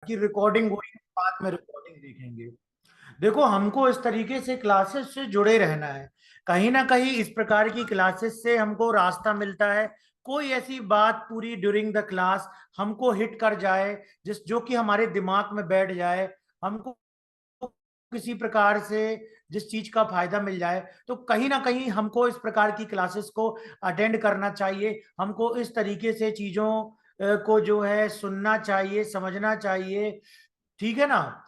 कि रिकॉर्डिंग हुई, बाद में रिकॉर्डिंग देखेंगे। देखो, हमको इस तरीके से क्लासेस से जुड़े रहना है। कहीं ना कहीं इस प्रकार की क्लासेस से हमको रास्ता मिलता है। कोई ऐसी बात पूरी ड्यूरिंग द क्लास हमको हिट कर जाए, जिस जो कि हमारे दिमाग में बैठ जाए, हमको किसी प्रकार से जिस चीज का फायदा मिल जाए, तो कहीं ना कहीं हमको इस प्रकार की क्लासेस को अटेंड करना चाहिए। हमको इस तरीके से चीजों को जो है सुनना चाहिए, समझना चाहिए। ठीक है ना।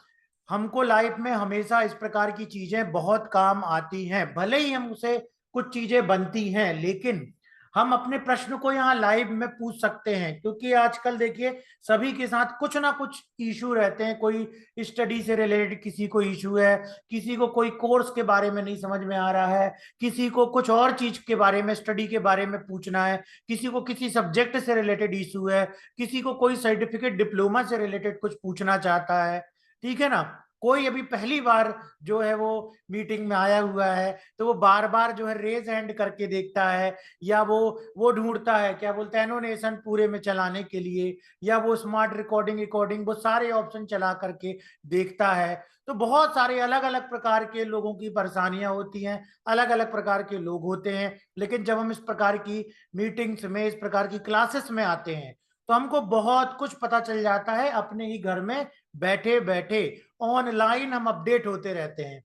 हमको लाइफ में हमेशा इस प्रकार की चीजें बहुत काम आती हैं। भले ही हमसे कुछ चीजें बनती हैं, लेकिन हम अपने प्रश्न को यहाँ लाइव में पूछ सकते हैं, क्योंकि आजकल देखिए सभी के साथ कुछ ना कुछ इशू रहते हैं। कोई स्टडी से रिलेटेड किसी को इशू है, किसी को कोई कोर्स के बारे में नहीं समझ में आ रहा है, किसी को कुछ और चीज के बारे में, स्टडी के बारे में पूछना है, किसी को किसी सब्जेक्ट से रिलेटेड इशू है, किसी को कोई सर्टिफिकेट डिप्लोमा से रिलेटेड कुछ पूछना चाहता है। ठीक है ना। कोई अभी पहली बार जो है वो मीटिंग में आया हुआ है, तो वो बार बार जो है रेज हैंड करके देखता है, या वो ढूंढता है, क्या बोलते हैं, एनोनेशन पूरे में चलाने के लिए, या वो स्मार्ट रिकॉर्डिंग रिकॉर्डिंग वो सारे ऑप्शन चला करके देखता है। तो बहुत सारे अलग अलग प्रकार के लोगों की परेशानियां होती हैं, अलग अलग प्रकार के लोग होते हैं। लेकिन जब हम इस प्रकार की मीटिंग्स में, इस प्रकार की क्लासेस में आते हैं, तो हमको बहुत कुछ पता चल जाता है। अपने ही घर में बैठे बैठे ऑनलाइन हम अपडेट होते रहते हैं।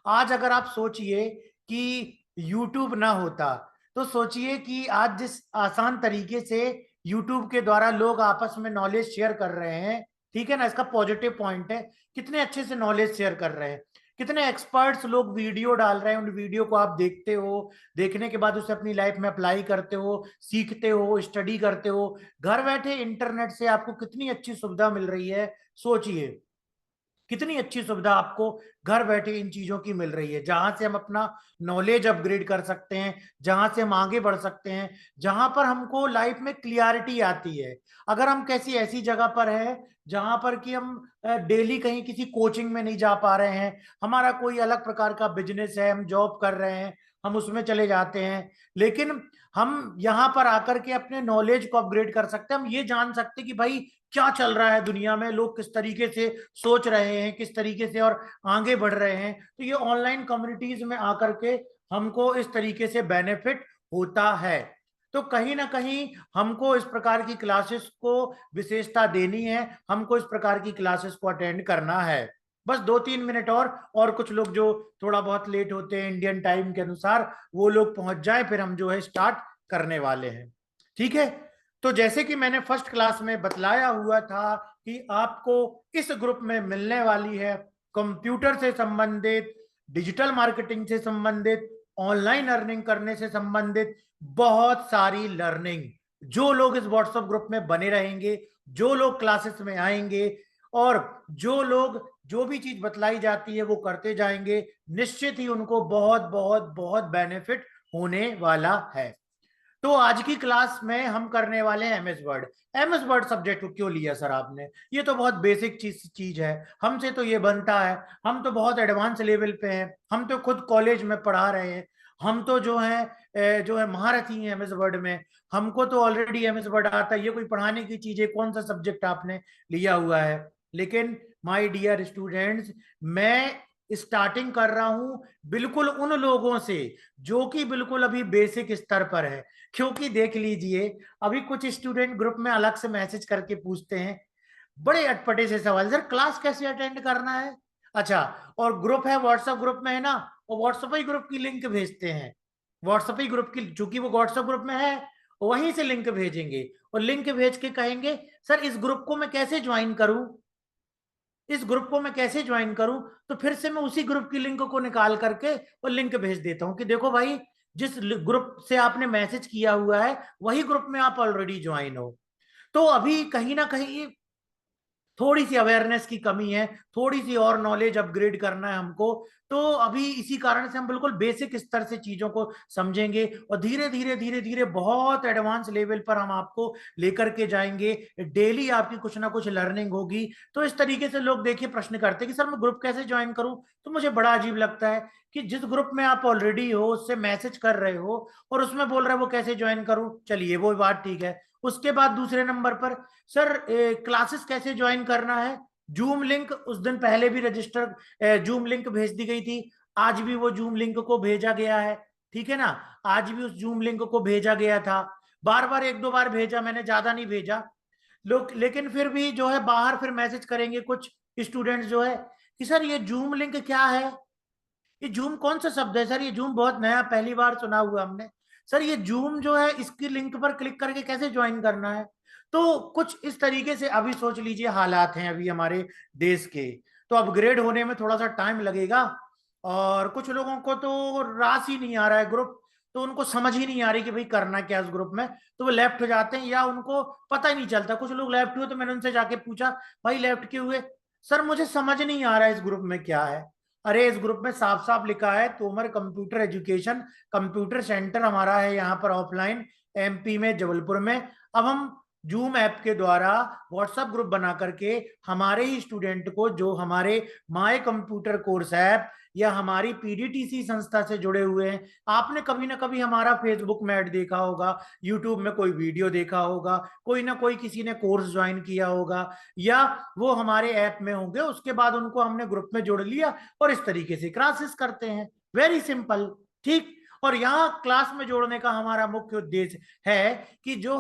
आज अगर आप सोचिए कि यूट्यूब ना होता, तो सोचिए कि आज जिस आसान तरीके से यूट्यूब के द्वारा लोग आपस में नॉलेज शेयर कर रहे हैं, ठीक है ना, इसका पॉजिटिव पॉइंट है, कितने अच्छे से नॉलेज शेयर कर रहे हैं, कितने एक्सपर्ट्स लोग वीडियो डाल रहे हैं, उन वीडियो को आप देखते हो, देखने के बाद उसे अपनी लाइफ में अप्लाई करते हो, सीखते हो, स्टडी करते हो। घर बैठे इंटरनेट से आपको कितनी अच्छी सुविधा मिल रही है। सोचिए, कितनी अच्छी सुविधा आपको घर बैठे इन चीजों की मिल रही है, जहां से हम अपना नॉलेज अपग्रेड कर सकते हैं, जहां से हम आगे बढ़ सकते हैं, जहां पर हमको लाइफ में क्लियरिटी आती है। अगर हम कैसी ऐसी जगह पर है जहां पर कि हम डेली कहीं किसी कोचिंग में नहीं जा पा रहे हैं, हमारा कोई अलग प्रकार का बिजनेस है, हम जॉब कर रहे हैं, हम उसमें चले जाते हैं, लेकिन हम यहाँ पर आकर के अपने नॉलेज को अपग्रेड कर सकते हैं। हम ये जान सकते हैं कि भाई क्या चल रहा है दुनिया में, लोग किस तरीके से सोच रहे हैं, किस तरीके से और आगे बढ़ रहे हैं। तो ये ऑनलाइन कम्युनिटीज में आकर के हमको इस तरीके से बेनिफिट होता है। तो कहीं ना कहीं हमको इस प्रकार की क्लासेस को विशेषता देनी है, हमको इस प्रकार की क्लासेस को अटेंड करना है। बस 2-3 मिनट और कुछ लोग जो थोड़ा बहुत लेट होते हैं इंडियन टाइम के अनुसार, वो लोग पहुंच जाए, फिर हम जो है स्टार्ट करने वाले हैं। ठीक है। तो जैसे कि मैंने फर्स्ट क्लास में बतलाया हुआ था कि आपको इस ग्रुप में मिलने वाली है कंप्यूटर से संबंधित, डिजिटल मार्केटिंग से संबंधित, ऑनलाइन अर्निंग करने से संबंधित बहुत सारी लर्निंग। जो लोग इस व्हाट्सएप ग्रुप में बने रहेंगे, जो लोग क्लासेस में आएंगे, और जो लोग जो भी चीज बतलाई जाती है वो करते जाएंगे, निश्चित ही उनको बहुत बहुत बहुत बेनिफिट होने वाला है। तो आज की क्लास में हम करने वाले हैं MS word. MS word subject को क्यों लिया सर आपने? ये तो बहुत बेसिक चीज है, हमसे तो ये बनता है, हम तो बहुत एडवांस लेवल पे हैं, हम तो खुद कॉलेज में पढ़ा रहे हैं, हम तो जो है महारथी हैं एमएस वर्ड में, हमको तो ऑलरेडी एमएस वर्ड आता है, ये कोई पढ़ाने की चीज है? कौन सा सब्जेक्ट आपने लिया हुआ है? लेकिन माय डियर स्टूडेंट्स, मैं स्टार्टिंग कर रहा हूं बिल्कुल उन लोगों से जो कि बिल्कुल अभी बेसिक स्तर पर है। क्योंकि देख लीजिए, अभी कुछ स्टूडेंट ग्रुप में अलग से मैसेज करके पूछते हैं बड़े अटपटे से सवाल, सर क्लास कैसे अटेंड करना है? अच्छा, और ग्रुप है, व्हाट्सएप ग्रुप में है ना, और व्हाट्सएप ही ग्रुप की लिंक भेजते हैं। व्हाट्सएप ही ग्रुप की, चूंकि वो व्हाट्सएप ग्रुप में है, वहीं से लिंक भेजेंगे, और लिंक भेज के कहेंगे सर इस ग्रुप को मैं कैसे ज्वाइन करूं, इस ग्रुप को मैं कैसे ज्वाइन करूं? तो फिर से मैं उसी ग्रुप की लिंक को निकाल करके और लिंक भेज देता हूं कि देखो भाई, जिस ग्रुप से आपने मैसेज किया हुआ है वही ग्रुप में आप ऑलरेडी ज्वाइन हो। तो अभी कहीं ना कहीं थोड़ी सी अवेयरनेस की कमी है, थोड़ी सी और नॉलेज अपग्रेड करना है हमको। तो अभी इसी कारण से हम बिल्कुल बेसिक स्तर से चीजों को समझेंगे, और धीरे धीरे धीरे धीरे बहुत एडवांस लेवल पर हम आपको लेकर के जाएंगे। डेली आपकी कुछ ना कुछ लर्निंग होगी। तो इस तरीके से लोग देखिए प्रश्न करते हैं कि सर मैं ग्रुप कैसे ज्वाइन करूं? तो मुझे बड़ा अजीब लगता है कि जिस ग्रुप में आप ऑलरेडी हो, उससे मैसेज कर रहे हो, और उसमें बोल रहे हो वो कैसे ज्वाइन करूं। चलिए वो बात ठीक है। उसके बाद दूसरे नंबर पर, सर क्लासेस कैसे ज्वाइन करना है? जूम लिंक उस दिन पहले भी रजिस्टर जूम लिंक भेज दी गई थी, आज भी वो जूम लिंक को भेजा गया है, ठीक है ना। आज भी उस जूम लिंक को भेजा गया था, बार बार एक दो बार भेजा मैंने, ज्यादा नहीं भेजा लोग। लेकिन फिर भी जो है बाहर फिर मैसेज करेंगे कुछ स्टूडेंट्स जो है कि सर ये जूम लिंक क्या है, ये जूम कौन सा शब्द है सर, ये जूम बहुत नया पहली बार सुना हुआ हमने। सर ये जूम जो है इसकी लिंक पर क्लिक करके कैसे ज्वाइन करना है। तो कुछ इस तरीके से अभी सोच लीजिए हालात हैं अभी हमारे देश के, तो अपग्रेड होने में थोड़ा सा टाइम लगेगा। और कुछ लोगों को तो रास ही नहीं आ रहा है ग्रुप, तो उनको समझ ही नहीं आ रही कि भाई करना क्या इस ग्रुप में, तो वो लेफ्ट हो जाते हैं या उनको पता ही नहीं चलता। कुछ लोग लेफ्ट हुए तो मैंने उनसे जाके पूछा भाई लेफ्ट क्यों हुए, सर मुझे समझ नहीं आ रहा है इस ग्रुप में क्या है। अरे इस ग्रुप में साफ साफ लिखा है Tomar computer education, computer centre हमारा है यहाँ पर ऑफलाइन एमपी में जबलपुर में। अब हम जूम ऐप के द्वारा व्हाट्सएप ग्रुप बना करके हमारे ही स्टूडेंट को जो हमारे माय कंप्यूटर कोर्स ऐप या हमारी पीडीटीसी संस्था से जुड़े हुए हैं, आपने कभी ना कभी हमारा फेसबुक में ऐड देखा होगा, यूट्यूब में कोई वीडियो देखा होगा, कोई ना कोई किसी ने कोर्स ज्वाइन किया होगा, या वो हमारे ऐप में होंगे, उसके बाद उनको हमने ग्रुप में जोड़ लिया और इस तरीके से क्लासेस करते हैं। वेरी सिंपल, ठीक। और यहाँ क्लास में जोड़ने का हमारा मुख्य उद्देश्य है कि जो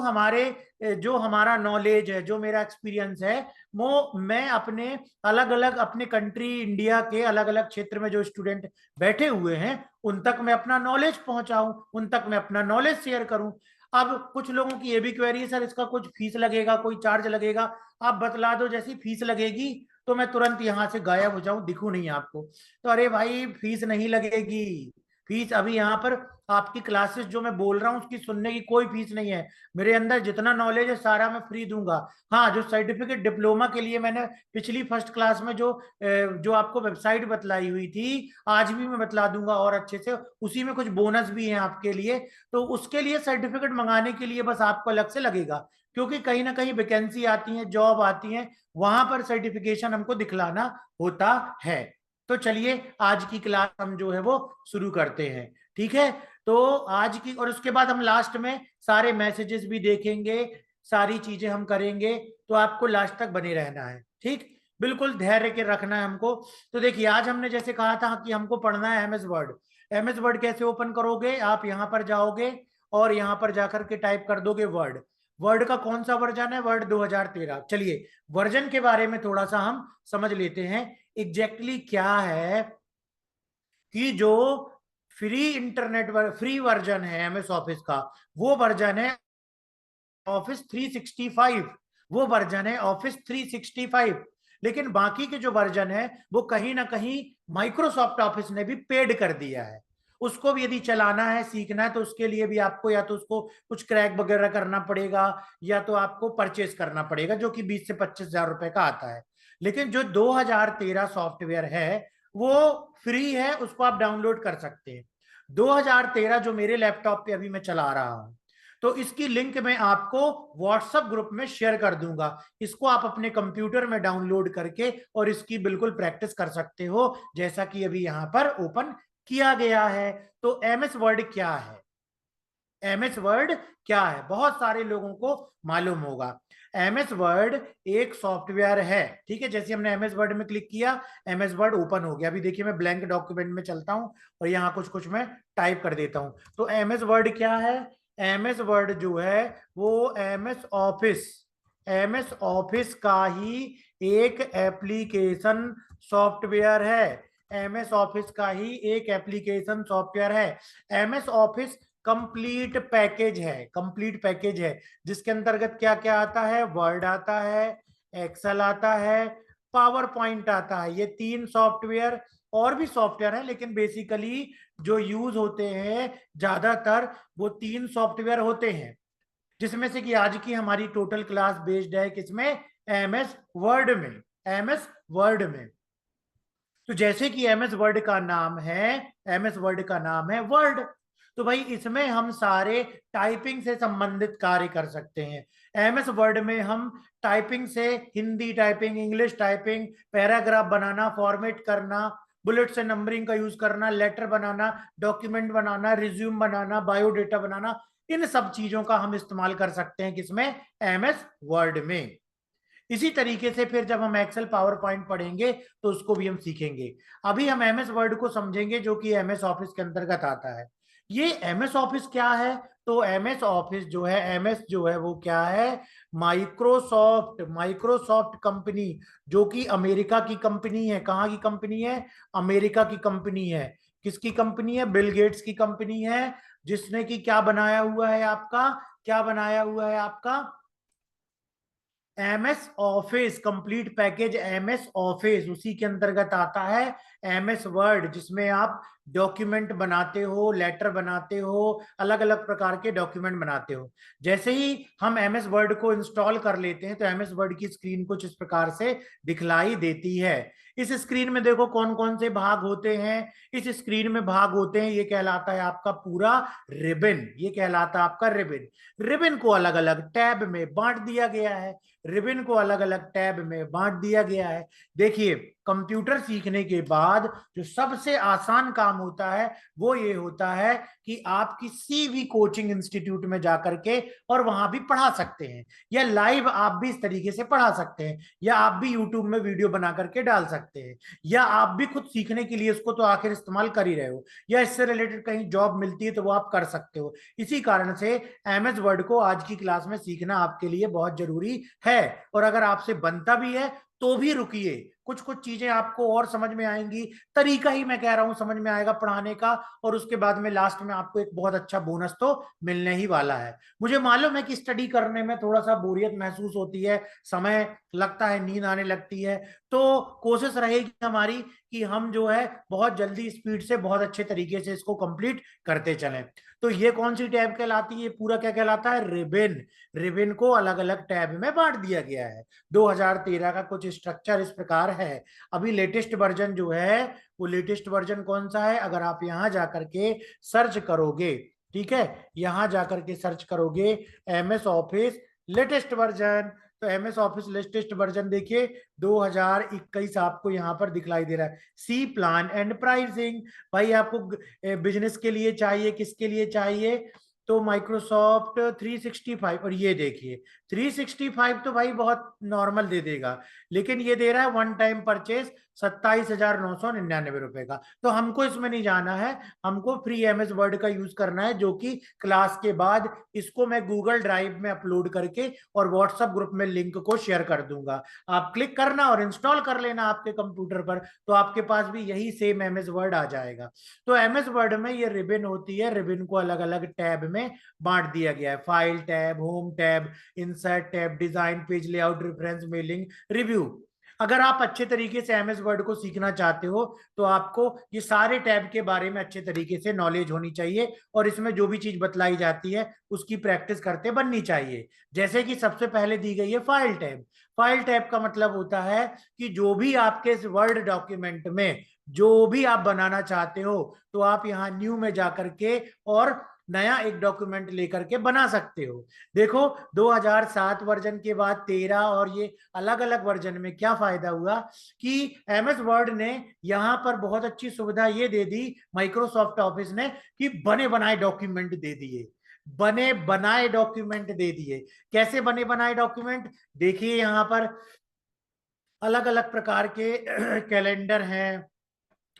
हमारा नॉलेज है, जो मेरा एक्सपीरियंस है, वो मैं अपने अलग अलग अपने कंट्री इंडिया के अलग अलग क्षेत्र में जो स्टूडेंट बैठे हुए हैं उन तक मैं अपना नॉलेज पहुंचाऊं, उन तक मैं अपना नॉलेज शेयर करूं। अब कुछ लोगों की ये भी क्वेरी है सर इसका कुछ फीस लगेगा, कोई चार्ज लगेगा, आप बतला दो जैसी फीस लगेगी तो मैं तुरंत यहां से गायब हो जाऊं, दिखूं नहीं आपको। तो अरे भाई फीस नहीं लगेगी, फीस अभी यहाँ पर आपकी क्लासेस जो मैं बोल रहा हूँ उसकी सुनने की कोई फीस नहीं है। मेरे अंदर जितना नॉलेज है सारा मैं फ्री दूंगा। हाँ, जो सर्टिफिकेट डिप्लोमा के लिए मैंने पिछली फर्स्ट क्लास में जो आपको वेबसाइट बतलाई हुई थी, आज भी मैं बतला दूंगा और अच्छे से, उसी में कुछ बोनस भी है आपके लिए। तो उसके लिए सर्टिफिकेट मंगाने के लिए बस आपको अलग से लगेगा, क्योंकि कहीं ना कहीं वैकेंसी आती है, जॉब आती है, वहां पर सर्टिफिकेशन हमको दिखलाना होता है। तो चलिए आज की क्लास हम जो है वो शुरू करते हैं, ठीक है। तो आज की, और उसके बाद हम लास्ट में सारे मैसेजेस भी देखेंगे, सारी चीजें हम करेंगे, तो आपको लास्ट तक बने रहना है, ठीक। बिल्कुल धैर्य के रखना है हमको। तो देखिए आज हमने जैसे कहा था कि हमको पढ़ना है एमएस वर्ड। एमएस वर्ड कैसे ओपन करोगे, आप यहाँ पर जाओगे और यहाँ पर जाकर के टाइप कर दोगे वर्ड। वर्ड का कौन सा वर्जन है, वर्ड 2013। चलिए वर्जन के बारे में थोड़ा सा हम समझ लेते हैं, एग्जैक्टली क्या है कि जो फ्री वर्जन है एमएस ऑफिस का, वो वर्जन है ऑफिस 365, वो वर्जन है ऑफिस 365। लेकिन बाकी के जो वर्जन है वो कहीं ना कहीं माइक्रोसॉफ्ट ऑफिस ने भी पेड कर दिया है। उसको भी यदि चलाना है, सीखना है, तो उसके लिए भी आपको या तो उसको कुछ क्रैक वगैरह करना पड़ेगा या तो आपको परचेस करना पड़ेगा, जो कि 20 से 25 हजार रुपए का आता है। लेकिन जो 2013 सॉफ्टवेयर है वो फ्री है, उसको आप डाउनलोड कर सकते हैं। 2013 जो मेरे लैपटॉप पे अभी मैं चला रहा हूं, तो इसकी लिंक मैं आपको व्हाट्सएप ग्रुप में शेयर कर दूंगा। इसको आप अपने कंप्यूटर में डाउनलोड करके और इसकी बिल्कुल प्रैक्टिस कर सकते हो, जैसा कि अभी यहां पर ओपन किया गया है। तो एमएस वर्ड क्या है, एमएस वर्ड क्या है, बहुत सारे लोगों को मालूम होगा। एमएस वर्ड एक सॉफ्टवेयर है, ठीक है। जैसे हमने एमएस वर्ड में क्लिक किया, एमएस वर्ड ओपन हो गया। अभी देखिए मैं ब्लैंक डॉक्यूमेंट में चलता हूं और यहाँ कुछ कुछ मैं टाइप कर देता हूं। तो एमएस वर्ड क्या है, एमएस वर्ड जो है वो एमएस ऑफिस का ही एक एप्लीकेशन सॉफ्टवेयर है। एमएस ऑफिस का ही एक एप्लीकेशन सॉफ्टवेयर है। एमएस ऑफिस कंप्लीट पैकेज है, कंप्लीट पैकेज है, जिसके अंतर्गत क्या क्या आता है, वर्ड आता है, एक्सेल आता है, पावर पॉइंट आता है। ये तीन सॉफ्टवेयर, और भी सॉफ्टवेयर है लेकिन बेसिकली जो यूज होते हैं ज्यादातर वो तीन सॉफ्टवेयर होते हैं, जिसमें से कि आज की हमारी टोटल क्लास बेस्ड है किसमें, एमएस वर्ड में, एमएस वर्ड में। तो जैसे कि एमएस वर्ड का नाम है, एमएस वर्ड का नाम है वर्ड, तो भाई इसमें हम सारे टाइपिंग से संबंधित कार्य कर सकते हैं। एमएस वर्ड में हम टाइपिंग से Hindi typing, English typing, paragraph बनाना, फॉर्मेट करना, बुलेट से नंबरिंग का यूज करना, लेटर बनाना, डॉक्यूमेंट बनाना, रिज्यूम बनाना, बायोडेटा बनाना, इन सब चीजों का हम इस्तेमाल कर सकते हैं किसमें, एमएस वर्ड में। इसी तरीके से फिर जब हम एक्सेल पावर पॉइंट पढ़ेंगे तो उसको भी हम सीखेंगे। अभी हम एमएस वर्ड को समझेंगे जो कि एमएस ऑफिस के अंतर्गत आता है। ये एमएस ऑफिस क्या है? तो एमएस ऑफिस जो है, एमएस जो है वो क्या है? माइक्रोसॉफ्ट, माइक्रोसॉफ्ट कंपनी, जो कि अमेरिका की कंपनी है। कहाँ की कंपनी है? अमेरिका की कंपनी है। किसकी कंपनी है? बिल गेट्स की कंपनी है, जिसने कि क्या बनाया हुआ है आपका, क्या बनाया हुआ है आपका? MS office complete package, MS office उसी के अंतर्गत आता है। एमएस वर्ड जिसमें आप डॉक्यूमेंट बनाते हो, लेटर बनाते हो, अलग अलग प्रकार के डॉक्यूमेंट बनाते हो। जैसे ही हम एमएस वर्ड को इंस्टॉल कर लेते हैं तो एमएस वर्ड की स्क्रीन कुछ इस प्रकार से दिखलाई देती है। इस स्क्रीन में देखो कौन कौन से भाग होते हैं। इस स्क्रीन में भाग होते हैं, ये कहलाता है आपका पूरा रिबन, ये कहलाता है आपका रिबन। रिबन को अलग अलग टैब में बांट दिया गया है, रिबन को अलग अलग टैब में बांट दिया गया है। देखिए, कंप्यूटर सीखने के बाद जो सबसे आसान काम होता है वो ये होता है कि आप किसी भी कोचिंग इंस्टीट्यूट में जाकर के और वहां भी पढ़ा सकते हैं, या लाइव आप भी इस तरीके से पढ़ा सकते हैं, या आप भी यूट्यूब में वीडियो बना करके डाल सकते हैं, या आप भी खुद सीखने के लिए इसको तो आखिर इस्तेमाल कर ही रहे हो, या इससे रिलेटेड कहीं जॉब मिलती है तो वो आप कर सकते हो। इसी कारण से एमएस वर्ड को आज की क्लास में सीखना आपके लिए बहुत जरूरी है। और अगर आपसे बनता भी है तो भी रुकिए, कुछ कुछ चीजें आपको और समझ में आएंगी। तरीका ही मैं कह रहा हूं समझ में आएगा पढ़ाने का, और उसके बाद में लास्ट में आपको एक बहुत अच्छा बोनस तो मिलने ही वाला है। मुझे मालूम है कि स्टडी करने में थोड़ा सा बोरियत महसूस होती है, समय लगता है, नींद आने लगती है, तो कोशिश रहेगी हमारी कि हम जो है बहुत जल्दी स्पीड से बहुत अच्छे तरीके से इसको कंप्लीट करते चलें। तो ये कौन सी टैब कहलाती है? पूरा क्या कहलाता है? रिबन। रिबन को अलग अलग टैब में बांट दिया गया है। 2013 का कुछ स्ट्रक्चर इस प्रकार है। अभी लेटेस्ट वर्जन जो है, वो लेटेस्ट वर्जन कौन सा है? अगर आप यहां जाकर के सर्च करोगे, ठीक है, यहां जाकर के सर्च करोगे एमएस ऑफिस लेटेस्ट वर्जन, तो एमएस ऑफिस लेटेस्ट वर्जन देखिए 2021 आपको यहां पर दिखलाई दे रहा है। सी प्लान एंड प्राइसिंग, भाई आपको बिजनेस के लिए चाहिए, किसके लिए चाहिए? तो माइक्रोसॉफ्ट 365, और ये देखिए 365 तो भाई बहुत नॉर्मल दे देगा, लेकिन ये दे रहा है वन टाइम परचेज 27,999 रुपए का। तो हमको इसमें नहीं जाना है, हमको फ्री एमएस वर्ड का यूज करना है, जो कि क्लास के बाद इसको मैं गूगल ड्राइव में अपलोड करके और व्हाट्सएप ग्रुप में लिंक को शेयर कर दूंगा। आप क्लिक करना और इंस्टॉल कर लेना आपके कंप्यूटर पर, तो आपके पास भी यही सेम एमएस वर्ड आ जाएगा। तो एमएस वर्ड में ये रिबन होती है, रिबन को अलग अलग टैब में बांट दिया गया है। File tab, home tab, insert tab, design, page layout, reference, mailing, review. अगर आप अच्छे तरीके से एमएस वर्ड को सीखना चाहते हो तो आपको ये सारे टैब के बारे में अच्छे तरीके से नॉलेज होनी चाहिए, और इसमें जो भी चीज बतलाई जाती है उसकी प्रैक्टिस करते बननी चाहिए। जैसे कि सबसे पहले दी गई है फाइल टैब। फाइल टैब का मतलब होता है कि जो भी आपके इस वर्ड डॉक्यूमेंट में जो भी आप बनाना चाहते हो, तो आप यहाँ न्यू में जाकर के और नया एक डॉक्यूमेंट लेकर के बना सकते हो। देखो 2007 वर्जन के बाद 13 और ये अलग अलग वर्जन में क्या फायदा हुआ कि एमएस वर्ड ने यहां पर बहुत अच्छी सुविधा ये दे दी, माइक्रोसॉफ्ट ऑफिस ने, कि बने बनाए डॉक्यूमेंट दे दिए, बने बनाए डॉक्यूमेंट दे दिए। कैसे बने बनाए डॉक्यूमेंट? देखिए यहां पर अलग अलग प्रकार के कैलेंडर हैं।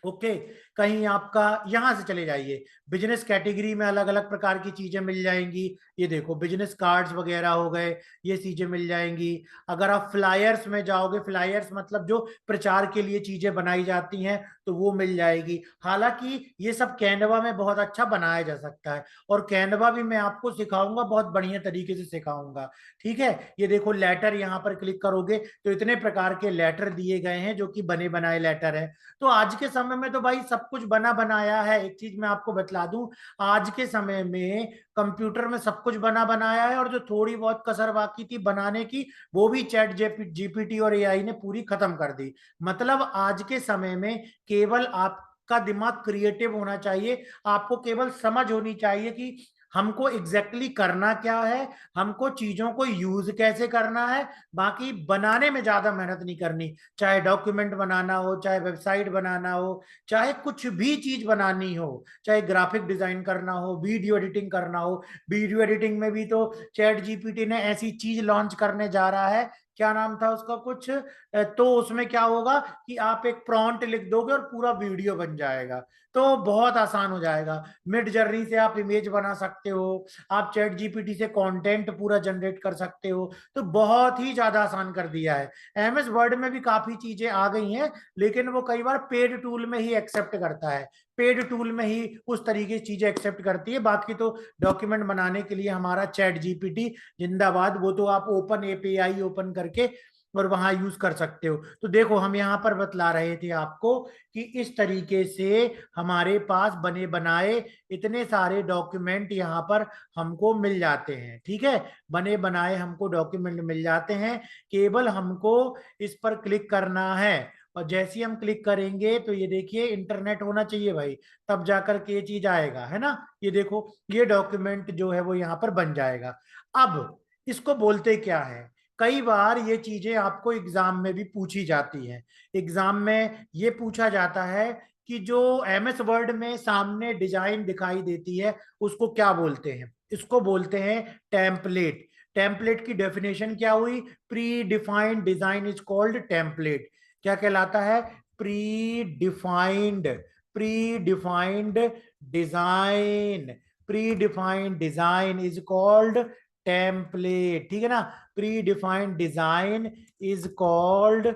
ओके, कहीं आपका यहां से चले जाइए, बिजनेस कैटेगरी में अलग अलग प्रकार की चीजें मिल जाएंगी। ये देखो बिजनेस कार्ड्स वगैरह हो गए, ये चीजें मिल जाएंगी। अगर आप फ्लायर्स में जाओगे, फ्लायर्स मतलब जो प्रचार के लिए चीजें बनाई जाती हैं, तो वो मिल जाएगी। हालांकि ये सब कैनवा में बहुत अच्छा बनाया जा सकता है, और कैनवा भी मैं आपको सिखाऊंगा, बहुत बढ़िया तरीके से सिखाऊंगा। ठीक है, ये देखो लेटर, यहाँ पर क्लिक करोगे तो इतने प्रकार के लेटर दिए गए हैं जो कि बने बनाए लेटर है। तो आज के समय में तो भाई सब कुछ बना बनाया है। एक चीज मैं आपको बतला दूं, आज के समय में कंप्यूटर में सब कुछ बना बनाया है, और जो थोड़ी बहुत कसर बाकी थी बनाने की, वो भी चैट जीपीटी और एआई ने पूरी खत्म कर दी। मतलब आज के समय में केवल आपका दिमाग क्रिएटिव होना चाहिए, आपको केवल समझ होनी चाहिए कि हमको एग्जैक्टली करना क्या है, हमको चीजों को यूज कैसे करना है। बाकी बनाने में ज्यादा मेहनत नहीं करनी, चाहे डॉक्यूमेंट बनाना हो, चाहे वेबसाइट बनाना हो, चाहे कुछ भी चीज बनानी हो, चाहे ग्राफिक डिजाइन करना हो, वीडियो एडिटिंग करना हो। वीडियो एडिटिंग में भी तो चैट जीपीटी ने ऐसी चीज लॉन्च करने जा रहा है क्या नाम था उसका कुछ, तो उसमें क्या होगा कि आप एक प्रॉम्प्ट लिख दोगे और पूरा वीडियो बन जाएगा। तो बहुत आसान हो जाएगा। मिड जर्नी से आप इमेज बना सकते हो, आप चैट जीपीटी से कंटेंट पूरा जनरेट कर सकते हो। तो बहुत ही ज्यादा आसान कर दिया है। एमएस वर्ड में भी काफी चीजें आ गई हैं, लेकिन वो कई बार पेड टूल में ही एक्सेप्ट करता है, पेड टूल में ही उस तरीके की चीजें एक्सेप्ट करती है। बाकी तो डॉक्यूमेंट बनाने के लिए हमारा चैट जीपीटी जिंदाबाद, वो तो आप ओपन एपीआई ओपन करके और वहां यूज कर सकते हो। तो देखो हम यहाँ पर बतला रहे थे आपको कि इस तरीके से हमारे पास बने बनाए इतने सारे डॉक्यूमेंट यहाँ पर हमको मिल जाते हैं। ठीक है, बने बनाए हमको डॉक्यूमेंट मिल जाते हैं, केवल हमको इस पर क्लिक करना है। और जैसे ही हम क्लिक करेंगे तो ये देखिए इंटरनेट होना चाहिए भाई, तब जाकर के ये चीज आएगा, है ना। ये देखो ये डॉक्यूमेंट जो है वो यहाँ पर बन जाएगा। अब इसको बोलते क्या है, कई बार ये चीजें आपको एग्जाम में भी पूछी जाती हैं। एग्जाम में ये पूछा जाता है कि जो एमएस वर्ड में सामने डिजाइन दिखाई देती है उसको क्या बोलते हैं। इसको बोलते हैं टेम्पलेट। टेम्पलेट की डेफिनेशन क्या हुई, pre defined design is called template. क्या कहलाता है, pre defined, pre defined design, pre defined design is called template. ठीक है ना, pre defined design is called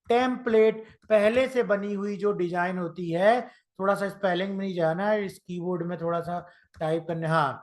template. पहले से बनी हुई जो डिजाइन होती है, थोड़ा सा स्पेलिंग में नहीं जाना है, इस कीबोर्ड में थोड़ा सा टाइप करने, हाँ,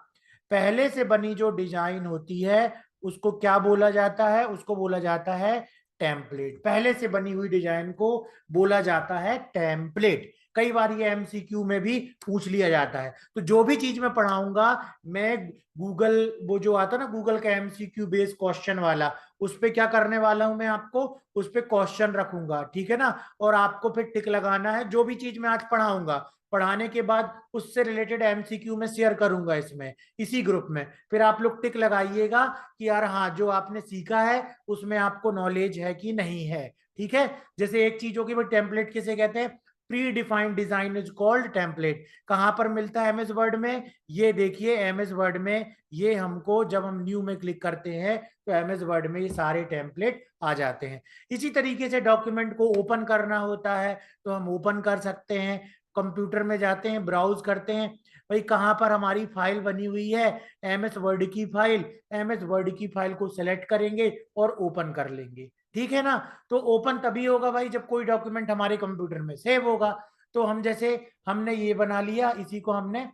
पहले से बनी जो डिजाइन होती है उसको क्या बोला जाता है, उसको बोला जाता है टेम्पलेट। पहले से बनी हुई डिजाइन को बोला जाता है टेम्पलेट। कई बार ये एमसीक्यू में भी पूछ लिया जाता है। तो जो भी चीज मैं पढ़ाऊंगा, मैं गूगल, वो जो आता है ना गूगल का एमसीक्यू बेस्ड क्वेश्चन वाला, उस पे क्या करने वाला हूं मैं आपको, उस पे क्वेश्चन रखूंगा। ठीक है ना, और आपको फिर टिक लगाना है। जो भी चीज मैं आज पढ़ाऊंगा, पढ़ाने के बाद उससे रिलेटेड एमसीक्यू में शेयर करूंगा इसमें, इसी ग्रुप में। फिर आप लोग टिक लगाइएगा कि यार हाँ जो आपने सीखा है उसमें आपको नॉलेज है कि नहीं है। ठीक है, जैसे एक चीज होगी, वो टेम्पलेट किसे कहते हैं, pre defined design is called template. कहां पर मिलता है एमएस वर्ड में, ये देखिए एमएस वर्ड में, ये हमको जब हम न्यू में क्लिक करते हैं तो एमएस वर्ड में ये सारे टेम्पलेट आ जाते हैं। इसी तरीके से डॉक्यूमेंट को ओपन करना होता है तो हम ओपन कर सकते हैं। कंप्यूटर में जाते हैं, ब्राउज करते हैं, भाई कहां पर हमारी फाइल बनी हुई है, एमएस वर्ड की फाइल, एमएस वर्ड की फाइल को सिलेक्ट करेंगे और ओपन कर लेंगे। ठीक है ना, तो ओपन तभी होगा भाई जब कोई डॉक्यूमेंट हमारे कंप्यूटर में सेव होगा। तो हम जैसे हमने ये बना लिया, इसी को हमने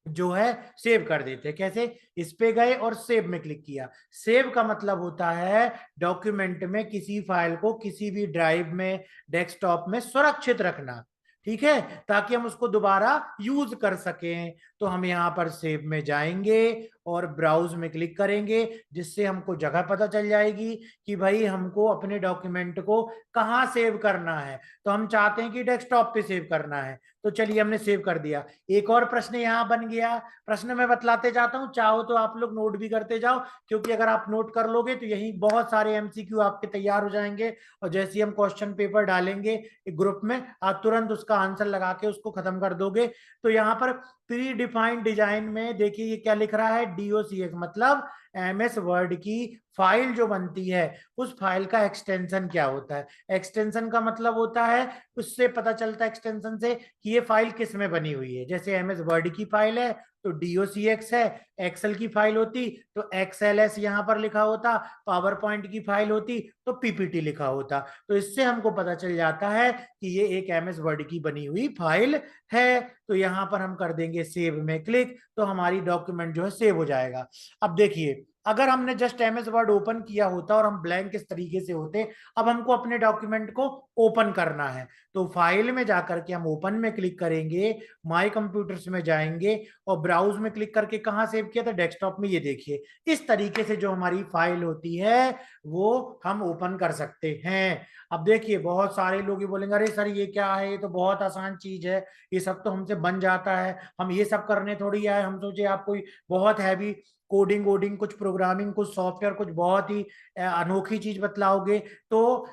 जो है सेव कर देते हैं। कैसे, इस पे गए और सेव में क्लिक किया। सेव का मतलब होता है डॉक्यूमेंट में किसी फाइल को किसी भी ड्राइव में, डेस्कटॉप में सुरक्षित रखना। ठीक है, ताकि हम उसको दोबारा यूज कर सकें। तो हम यहाँ पर सेव में जाएंगे और ब्राउज में क्लिक करेंगे, जिससे हमको जगह पता चल जाएगी कि भाई हमको अपने डॉक्यूमेंट को कहाँ सेव करना है। तो हम चाहते हैं कि डेस्कटॉप पे सेव करना है, तो चलिए हमने सेव कर दिया। एक और प्रश्न यहाँ बन गया, प्रश्न मैं बतलाते जाता हूँ, चाहो तो आप लोग नोट भी करते जाओ, क्योंकि अगर आप नोट कर लोगे तो यही बहुत सारे एमसीक्यू आपके तैयार हो जाएंगे। और जैसे ही हम क्वेश्चन पेपर डालेंगे एक ग्रुप में, आप तुरंत उसका आंसर लगा के उसको खत्म कर दोगे। तो यहाँ पर प्री डिफाइंड डिजाइन में देखिए ये क्या लिख रहा है, डीओसीएक्स, मतलब एमएस वर्ड की फाइल जो बनती है उस फाइल का एक्सटेंशन क्या होता है। एक्सटेंशन का मतलब होता है, उससे पता चलता है एक्सटेंशन से कि ये फाइल किस में बनी हुई है। जैसे एमएस वर्ड की फाइल है तो डीओसीएक्स है, एक्सेल की फाइल होती तो एक्सएलएस यहाँ पर लिखा होता, पावर पॉइंट की फाइल होती तो पीपीटी लिखा होता। तो इससे हमको पता चल जाता है कि ये एक एमएस वर्ड की बनी हुई फाइल है। तो यहाँ पर हम कर देंगे सेव में क्लिक, तो हमारी डॉक्यूमेंट जो है सेव हो जाएगा। अब देखिए, अगर हमने जस्ट एमएस वर्ड ओपन किया होता और हम ब्लैंक इस तरीके से होते, अब हमको अपने डॉक्यूमेंट को ओपन करना है, तो फाइल में जाकर के हम ओपन में क्लिक करेंगे, माय कंप्यूटर्स में जाएंगे और ब्राउज में क्लिक करके कहाँ सेव किया था, डेस्कटॉप में। ये देखिए इस तरीके से जो हमारी फाइल होती है वो हम ओपन कर सकते हैं। अब देखिए बहुत सारे लोग ये बोलेंगे अरे सर ये क्या है, ये तो बहुत आसान चीज है, ये सब तो हमसे बन जाता है, हम ये सब करने थोड़ी आए, हम सोचे आप कोई बहुत हैवी कोडिंग वोडिंग, कुछ प्रोग्रामिंग, कुछ सॉफ्टवेयर, कुछ बहुत ही अनोखी चीज बतलाओगे। तो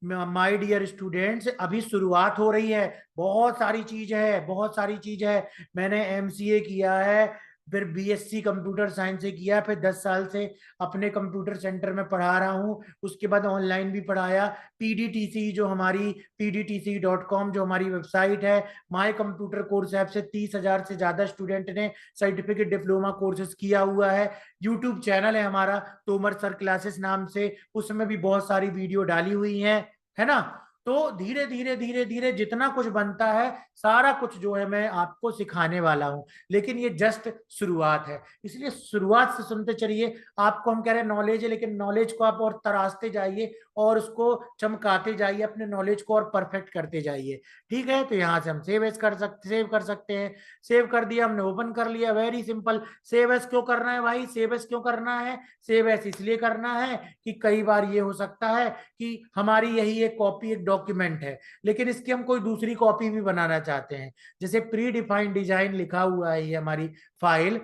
माय डियर स्टूडेंट्स, अभी शुरुआत हो रही है, बहुत सारी चीज है, बहुत सारी चीज है। मैंने एमसीए किया है, फिर बीएससी कंप्यूटर साइंस से किया, फिर 10 साल से अपने कंप्यूटर सेंटर में पढ़ा रहा हूँ। उसके बाद ऑनलाइन भी पढ़ाया। पीडीटीसी जो हमारी pdtc.com जो हमारी वेबसाइट है, माय कंप्यूटर कोर्स ऐप से 30,000 से ज्यादा स्टूडेंट ने सर्टिफिकेट डिप्लोमा कोर्सेज किया हुआ है। यूट्यूब चैनल है हमारा तोमर सर क्लासेस नाम से, उसमें भी बहुत सारी वीडियो डाली हुई है ना। तो धीरे धीरे धीरे धीरे जितना कुछ बनता है सारा कुछ जो है मैं आपको सिखाने वाला हूं। लेकिन ये जस्ट शुरुआत है, इसलिए शुरुआत से सुनते चलिए। आपको हम कह रहे हैं नॉलेज है, लेकिन नॉलेज को आप और तराशते जाइए और उसको चमकाते जाइए, अपने नॉलेज को और परफेक्ट करते जाइए। ठीक है, तो यहाँ से हम सेव कर सकते हैं। सेव कर दिया हमने, ओपन कर लिया, वेरी सिंपल। सेव एस क्यों करना है भाई, सेव एस क्यों करना है? सेव एस इसलिए करना है कि कई बार ये हो सकता है कि हमारी यही एक कॉपी, एक डॉक्यूमेंट है, लेकिन इसकी हम कोई दूसरी कॉपी भी बनाना चाहते हैं। जैसे प्री डिफाइंड डिजाइन लिखा हुआ है ये हमारी फाइल,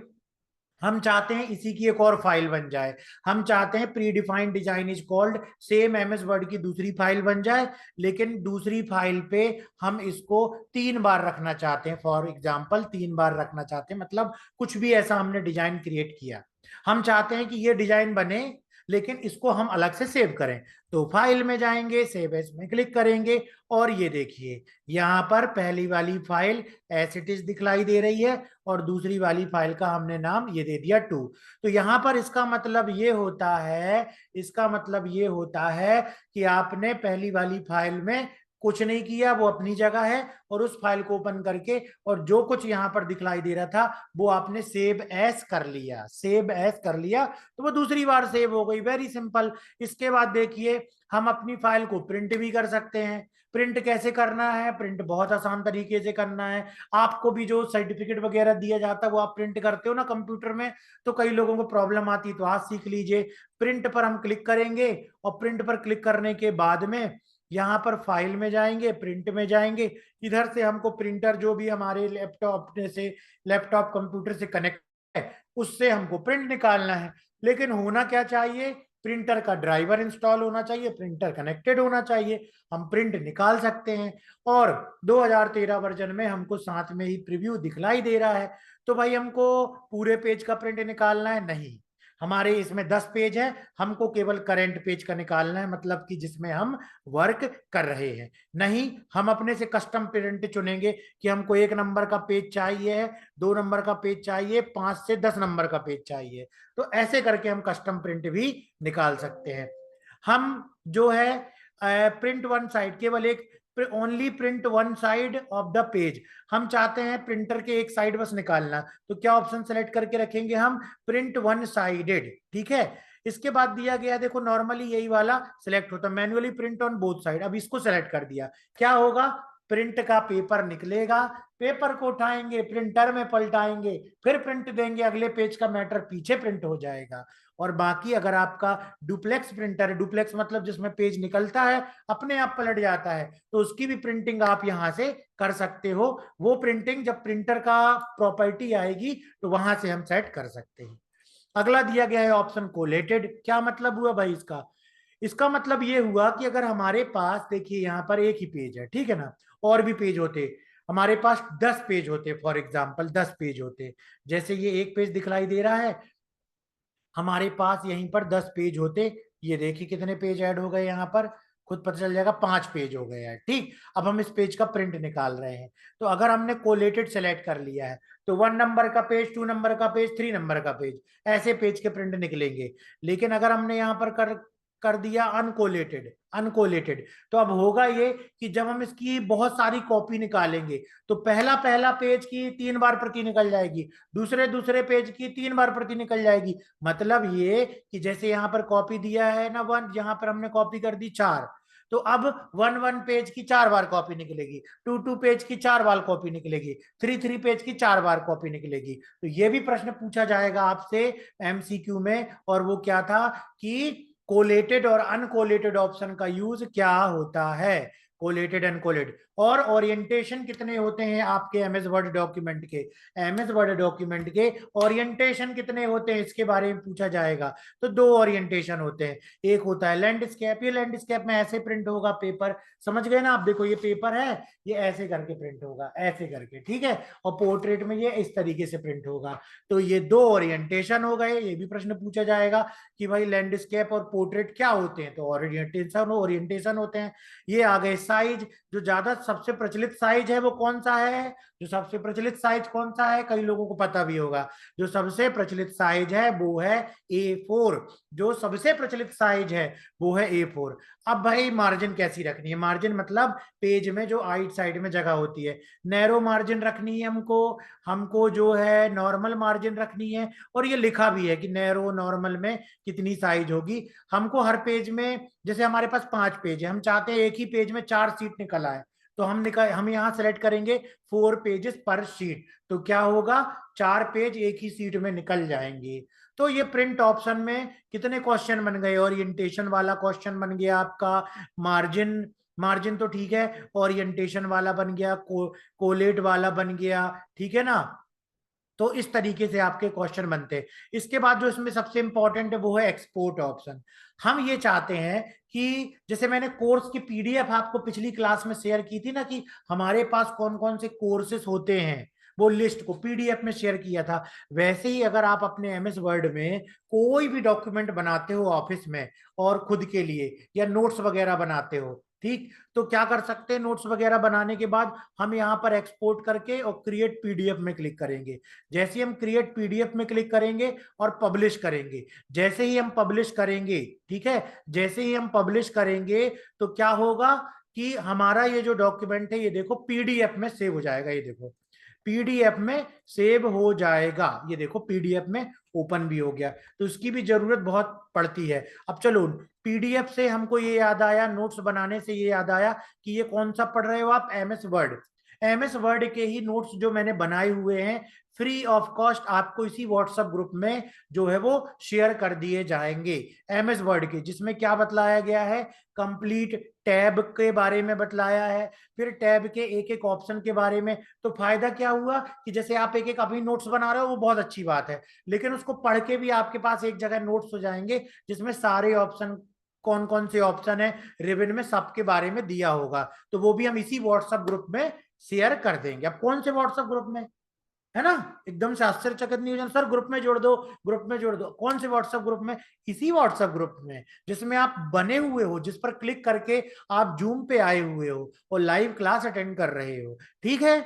हम चाहते हैं इसी की एक और फाइल बन जाए। हम चाहते हैं pre defined design is called same MS word की दूसरी फाइल बन जाए, लेकिन दूसरी फाइल पे हम इसको 3 बार रखना चाहते हैं। फॉर एग्जाम्पल 3 बार रखना चाहते हैं, मतलब कुछ भी ऐसा हमने डिजाइन क्रिएट किया, हम चाहते हैं कि ये डिजाइन बने, लेकिन इसको हम अलग से सेव करें। तो फाइल में जाएंगे, सेव एज में क्लिक करेंगे, और ये देखिए यहाँ पर पहली वाली फाइल एज इट इज दिखलाई दे रही है, और दूसरी वाली फाइल का हमने नाम ये दे दिया 2। तो यहाँ पर इसका मतलब ये होता है, इसका मतलब ये होता है कि आपने पहली वाली फाइल में कुछ नहीं किया, वो अपनी जगह है, और उस फाइल को ओपन करके और जो कुछ यहाँ पर दिखलाई दे रहा था वो आपने सेव एज कर लिया, सेव एज कर लिया, तो वो दूसरी बार सेव हो गई। Very simple. इसके बाद देखिए हम अपनी फाइल को प्रिंट भी कर सकते हैं। प्रिंट कैसे करना है? प्रिंट बहुत आसान तरीके से करना है। आपको भी जो सर्टिफिकेट वगैरह दिया जाता है वो आप प्रिंट करते हो ना कंप्यूटर में, तो कई लोगों को प्रॉब्लम आती है, तो आज सीख लीजिए। प्रिंट पर हम क्लिक करेंगे, और प्रिंट पर क्लिक करने के बाद में यहाँ पर फाइल में जाएंगे, प्रिंट में जाएंगे। इधर से हमको प्रिंटर जो भी हमारे लैपटॉप कंप्यूटर से कनेक्ट है उससे हमको प्रिंट निकालना है। लेकिन होना क्या चाहिए? प्रिंटर का ड्राइवर इंस्टॉल होना चाहिए, प्रिंटर कनेक्टेड होना चाहिए, हम प्रिंट निकाल सकते हैं। और 2013 वर्जन में हमको साथ में ही प्रीव्यू दिखलाई दे रहा है। तो भाई हमको पूरे पेज का प्रिंट निकालना है? नहीं, हमारे इसमें 10 पेज है, हमको केवल करंट पेज का निकालना है, मतलब कि जिसमें हम वर्क कर रहे हैं। नहीं, हम अपने से कस्टम प्रिंट चुनेंगे कि हमको 1 नंबर का पेज चाहिए, 2 नंबर का पेज चाहिए, 5 से 10 नंबर का पेज चाहिए। तो ऐसे करके हम कस्टम प्रिंट भी निकाल सकते हैं। हम जो है प्रिंट वन साइड, केवल एक, only print one side of the page, हम चाहते हैं प्रिंटर के एक साइड बस निकालना, तो क्या ऑप्शन सेलेक्ट करके रखेंगे हम? Print one sided. ठीक है, इसके बाद दिया गया, देखो नॉर्मली यही वाला सिलेक्ट होता है, manually print on both side. अब इसको सेलेक्ट कर दिया, क्या होगा? प्रिंट का पेपर निकलेगा, पेपर को उठाएंगे, प्रिंटर में पलटाएंगे, फिर प्रिंट देंगे, अगले पेज का मैटर पीछे प्रिंट हो जाएगा। और बाकी अगर आपका डुप्लेक्स प्रिंटर है, डुप्लेक्स मतलब जिसमें पेज निकलता है अपने आप पलट जाता है, तो उसकी भी प्रिंटिंग आप यहां से कर सकते हो। वो प्रिंटिंग जब प्रिंटर का प्रॉपर्टी आएगी तो वहां से हम सेट कर सकते हैं। अगला दिया गया है ऑप्शन कोलेटेड। क्या मतलब हुआ भाई इसका? इसका मतलब ये हुआ कि अगर हमारे पास, देखिए यहाँ पर एक ही पेज है, ठीक है ना, और भी पेज होते, हमारे पास 10 पेज होते, फॉर एग्जाम्पल 10 पेज होते, जैसे ये एक पेज दिखलाई दे रहा है, हमारे पास यहीं पर 10 पेज होते। ये देखिए कितने पेज ऐड हो गए यहाँ पर, खुद पता चल जाएगा, 5 पेज हो गए हैं। ठीक, अब हम इस पेज का प्रिंट निकाल रहे हैं। तो अगर हमने कोलेटेड सेलेक्ट कर लिया है तो 1 नंबर का पेज, 2 नंबर का पेज, 3 नंबर का पेज, ऐसे पेज के प्रिंट निकलेंगे। लेकिन अगर हमने यहाँ पर कर कर दिया अनकोलेटेड, अनकोलेटेड, तो अब होगा ये कि जब हम इसकी बहुत सारी कॉपी निकालेंगे तो पहला पहला पेज की 3 बार प्रति निकल जाएगी, दूसरे दूसरे पेज की 3 बार प्रति निकल जाएगी। मतलब ये कि जैसे यहाँ पर कॉपी दिया है ना 1, यहाँ पर हमने कॉपी कर दी 4, तो अब 1 पेज की 4 बार कॉपी निकलेगी, 2 पेज की 4 बार कॉपी निकलेगी, 3 पेज की 4 बार कॉपी निकलेगी। तो ये भी प्रश्न पूछा जाएगा आपसे एमसीक्यू में, और वो क्या था कि कोलेटेड और अनकोलेटेड ऑप्शन का यूज क्या होता है। Collated and collate. और ओरिएंटेशन कितने होते हैं आपके एमएस वर्ड डॉक्यूमेंट के? एमएस वर्ड डॉक्यूमेंट के ओरिएंटेशन कितने होते हैं इसके बारे में पूछा जाएगा। तो दो ओरिएंटेशन होते हैं, एक होता है लैंडस्केप, ये लैंडस्केप में ऐसे प्रिंट होगा पेपर, समझ गए ना आप? देखो ये पेपर है, ये ऐसे करके प्रिंट होगा, ऐसे करके, ठीक है। और पोर्ट्रेट में ये इस तरीके से प्रिंट होगा। तो ये दो ओरिएंटेशन हो गए। ये भी प्रश्न पूछा जाएगा कि भाई लैंडस्केप और पोर्ट्रेट क्या होते हैं, तो ओरिएंटेशन ओरिएंटेशन होते हैं। ये आ गए साइज। जो ज्यादा सबसे प्रचलित साइज है वो कौन सा है? जो सबसे प्रचलित साइज कौन सा है, कई लोगों को पता भी होगा। जो सबसे प्रचलित साइज है वो है A4। जो सबसे प्रचलित साइज है वो है A4। अब भाई मार्जिन कैसी रखनी है? मार्जिन मतलब पेज में जो आइट साइड में जगह होती है, नैरो मार्जिन रखनी है हमको, हमको जो है नॉर्मल मार्जिन रखनी है। और ये लिखा भी है कि नैरो नॉर्मल में कितनी साइज होगी। हमको हर पेज में, जैसे हमारे पास 5 पेज है, हम चाहते हैं एक ही पेज में 4 सीट निकल आए, तो हम यहाँ सेलेक्ट करेंगे 4 पेजेस पर शीट। तो क्या होगा, 4 पेज एक ही सीट में निकल जाएंगे। तो ये प्रिंट ऑप्शन में कितने क्वेश्चन बन गए? ओरिएंटेशन वाला क्वेश्चन बन गया आपका, मार्जिन, मार्जिन तो ठीक है, ओरिएंटेशन वाला बन गया, कोलेट वाला बन गया, ठीक है ना। तो इस तरीके से आपके क्वेश्चन बनते हैं। इसके बाद जो इसमें सबसे इंपॉर्टेंट है वो है एक्सपोर्ट ऑप्शन। हम ये चाहते हैं कि जैसे मैंने कोर्स की पीडीएफ आपको पिछली क्लास में शेयर की थी ना, कि हमारे पास कौन कौन से कोर्सेस होते हैं, वो लिस्ट को पीडीएफ में शेयर किया था। वैसे ही अगर आप अपने एमएस वर्ड में कोई भी डॉक्यूमेंट बनाते हो ऑफिस में और खुद के लिए, या नोट्स वगैरह बनाते हो, ठीक, तो क्या कर सकते हैं, नोट्स वगैरह बनाने के बाद हम यहाँ पर एक्सपोर्ट करके और क्रिएट पीडीएफ में क्लिक करेंगे। जैसे ही हम क्रिएट पीडीएफ में क्लिक करेंगे और पब्लिश करेंगे, जैसे ही हम पब्लिश करेंगे, ठीक है, जैसे ही हम पब्लिश करेंगे तो क्या होगा कि हमारा ये जो डॉक्यूमेंट है ये देखो पीडीएफ में सेव हो जाएगा। ये देखो पीडीएफ में सेव हो जाएगा, ये देखो पीडीएफ में ओपन भी हो गया। तो इसकी भी जरूरत बहुत पड़ती है। अब चलो, पीडीएफ से हमको ये याद आया, नोट्स बनाने से ये याद आया कि ये कौन सा पढ़ रहे हो आप? MS word. एमएस वर्ड के ही नोट्स जो मैंने बनाए हुए हैं फ्री ऑफ कॉस्ट आपको इसी व्हाट्सएप ग्रुप में जो है वो शेयर कर दिए जाएंगे। एमएस वर्ड के, जिसमें क्या बतलाया गया है, कंप्लीट टैब के बारे में बतलाया है, फिर टैब के एक एक ऑप्शन के बारे में। तो फायदा क्या हुआ कि जैसे आप एक एक अभी नोट्स बना रहे हो वो बहुत अच्छी बात है, लेकिन उसको पढ़ के भी आपके पास एक जगह नोट्स हो जाएंगे जिसमें सारे ऑप्शन, कौन कौन से ऑप्शन है रिबन में, सबके बारे में दिया होगा। तो वो भी हम इसी व्हाट्सएप ग्रुप में शेयर कर देंगे। अब कौन से व्हाट्सएप ग्रुप में, है ना, एकदम से आश्चर्यचकित नहीं हो जाना, सर ग्रुप में जोड़ दो, ग्रुप में जोड़ दो। कौन से व्हाट्सएप ग्रुप में? इसी व्हाट्सएप ग्रुप में जिसमें आप बने हुए हो, जिस पर क्लिक करके आप जूम पे आए हुए हो और लाइव क्लास अटेंड कर रहे हो, ठीक है।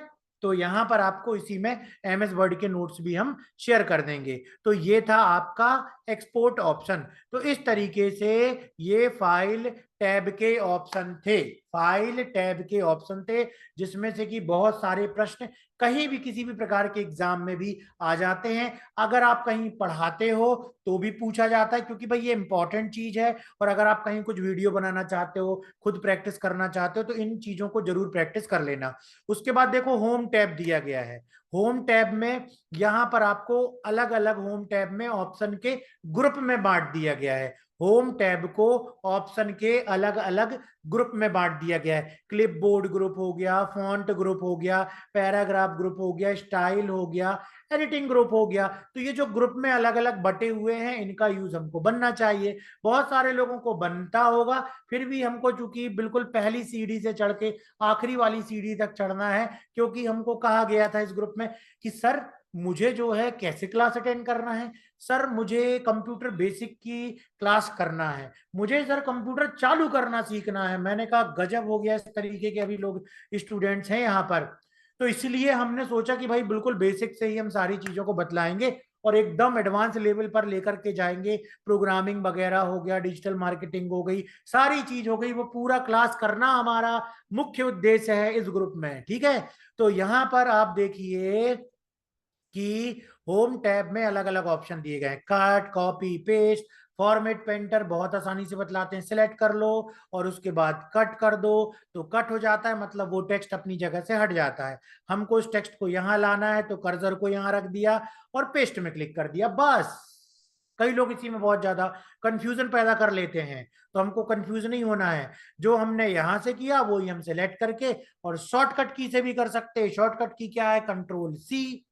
तो यहां पर आपको इसी में एमएस वर्ड के नोट्स भी हम शेयर कर देंगे। तो ये था आपका एक्सपोर्ट ऑप्शन। तो इस तरीके से ये फाइल टैब के ऑप्शन थे, फाइल टैब के ऑप्शन थे, जिसमें से कि बहुत सारे प्रश्न कहीं भी किसी भी प्रकार के एग्जाम में भी आ जाते हैं। अगर आप कहीं पढ़ाते हो तो भी पूछा जाता है, क्योंकि भाई ये इंपॉर्टेंट चीज है। और अगर आप कहीं कुछ वीडियो बनाना चाहते हो, खुद प्रैक्टिस करना चाहते हो, तो इन चीजों को जरूर प्रैक्टिस कर लेना। उसके बाद देखो होम टैब दिया गया है। होम टैब में यहाँ पर आपको अलग अलग होम टैब में ऑप्शन के ग्रुप में बांट दिया गया है। होम टैब को ऑप्शन के अलग अलग ग्रुप में बांट दिया गया है। क्लिपबोर्ड ग्रुप हो गया, फॉन्ट ग्रुप हो गया, पैराग्राफ ग्रुप हो गया, स्टाइल हो गया, एडिटिंग ग्रुप हो गया। तो ये जो ग्रुप में अलग अलग बटे हुए हैं, इनका यूज हमको बनना चाहिए। बहुत सारे लोगों को बनता होगा, फिर भी हमको चूंकि बिल्कुल पहली सीढ़ी से चढ़ के आखिरी वाली सीढ़ी तक चढ़ना है, क्योंकि हमको कहा गया था इस ग्रुप में कि सर मुझे जो है कैसे क्लास अटेंड करना है, सर मुझे कंप्यूटर बेसिक की क्लास करना है, मुझे सर कंप्यूटर चालू करना सीखना है। मैंने कहा गजब हो गया, इस तरीके के अभी लोग स्टूडेंट्स हैं यहाँ पर। तो इसलिए हमने सोचा कि भाई बिल्कुल बेसिक से ही हम सारी चीजों को बतलाएंगे और एकदम एडवांस लेवल पर लेकर के जाएंगे। प्रोग्रामिंग वगैरह हो गया, डिजिटल मार्केटिंग हो गई, सारी चीज हो गई, वो पूरा क्लास करना हमारा मुख्य उद्देश्य है इस ग्रुप में, ठीक है। तो यहाँ पर आप देखिए कि होम टैब में अलग अलग ऑप्शन दिए गए हैं, cut, copy, paste, format, painter, बहुत आसानी से बतलाते हैं। सिलेक्ट कर लो और उसके बाद कट कर दो, तो कट हो जाता है, मतलब वो टेक्स्ट अपनी जगह से हट जाता है। हमको उस टेक्स्ट को यहां लाना है तो कर्सर को यहां रख दिया और पेस्ट में क्लिक कर दिया, बस कई लोग इसी में बहुत ज्यादा कंफ्यूजन पैदा कर लेते हैं, तो हमको कंफ्यूज नहीं होना है। जो हमने यहां से किया वो ही हम सेलेक्ट करके और शॉर्टकट की से भी कर सकते हैं। शॉर्टकट की क्या है, कंट्रोल सी।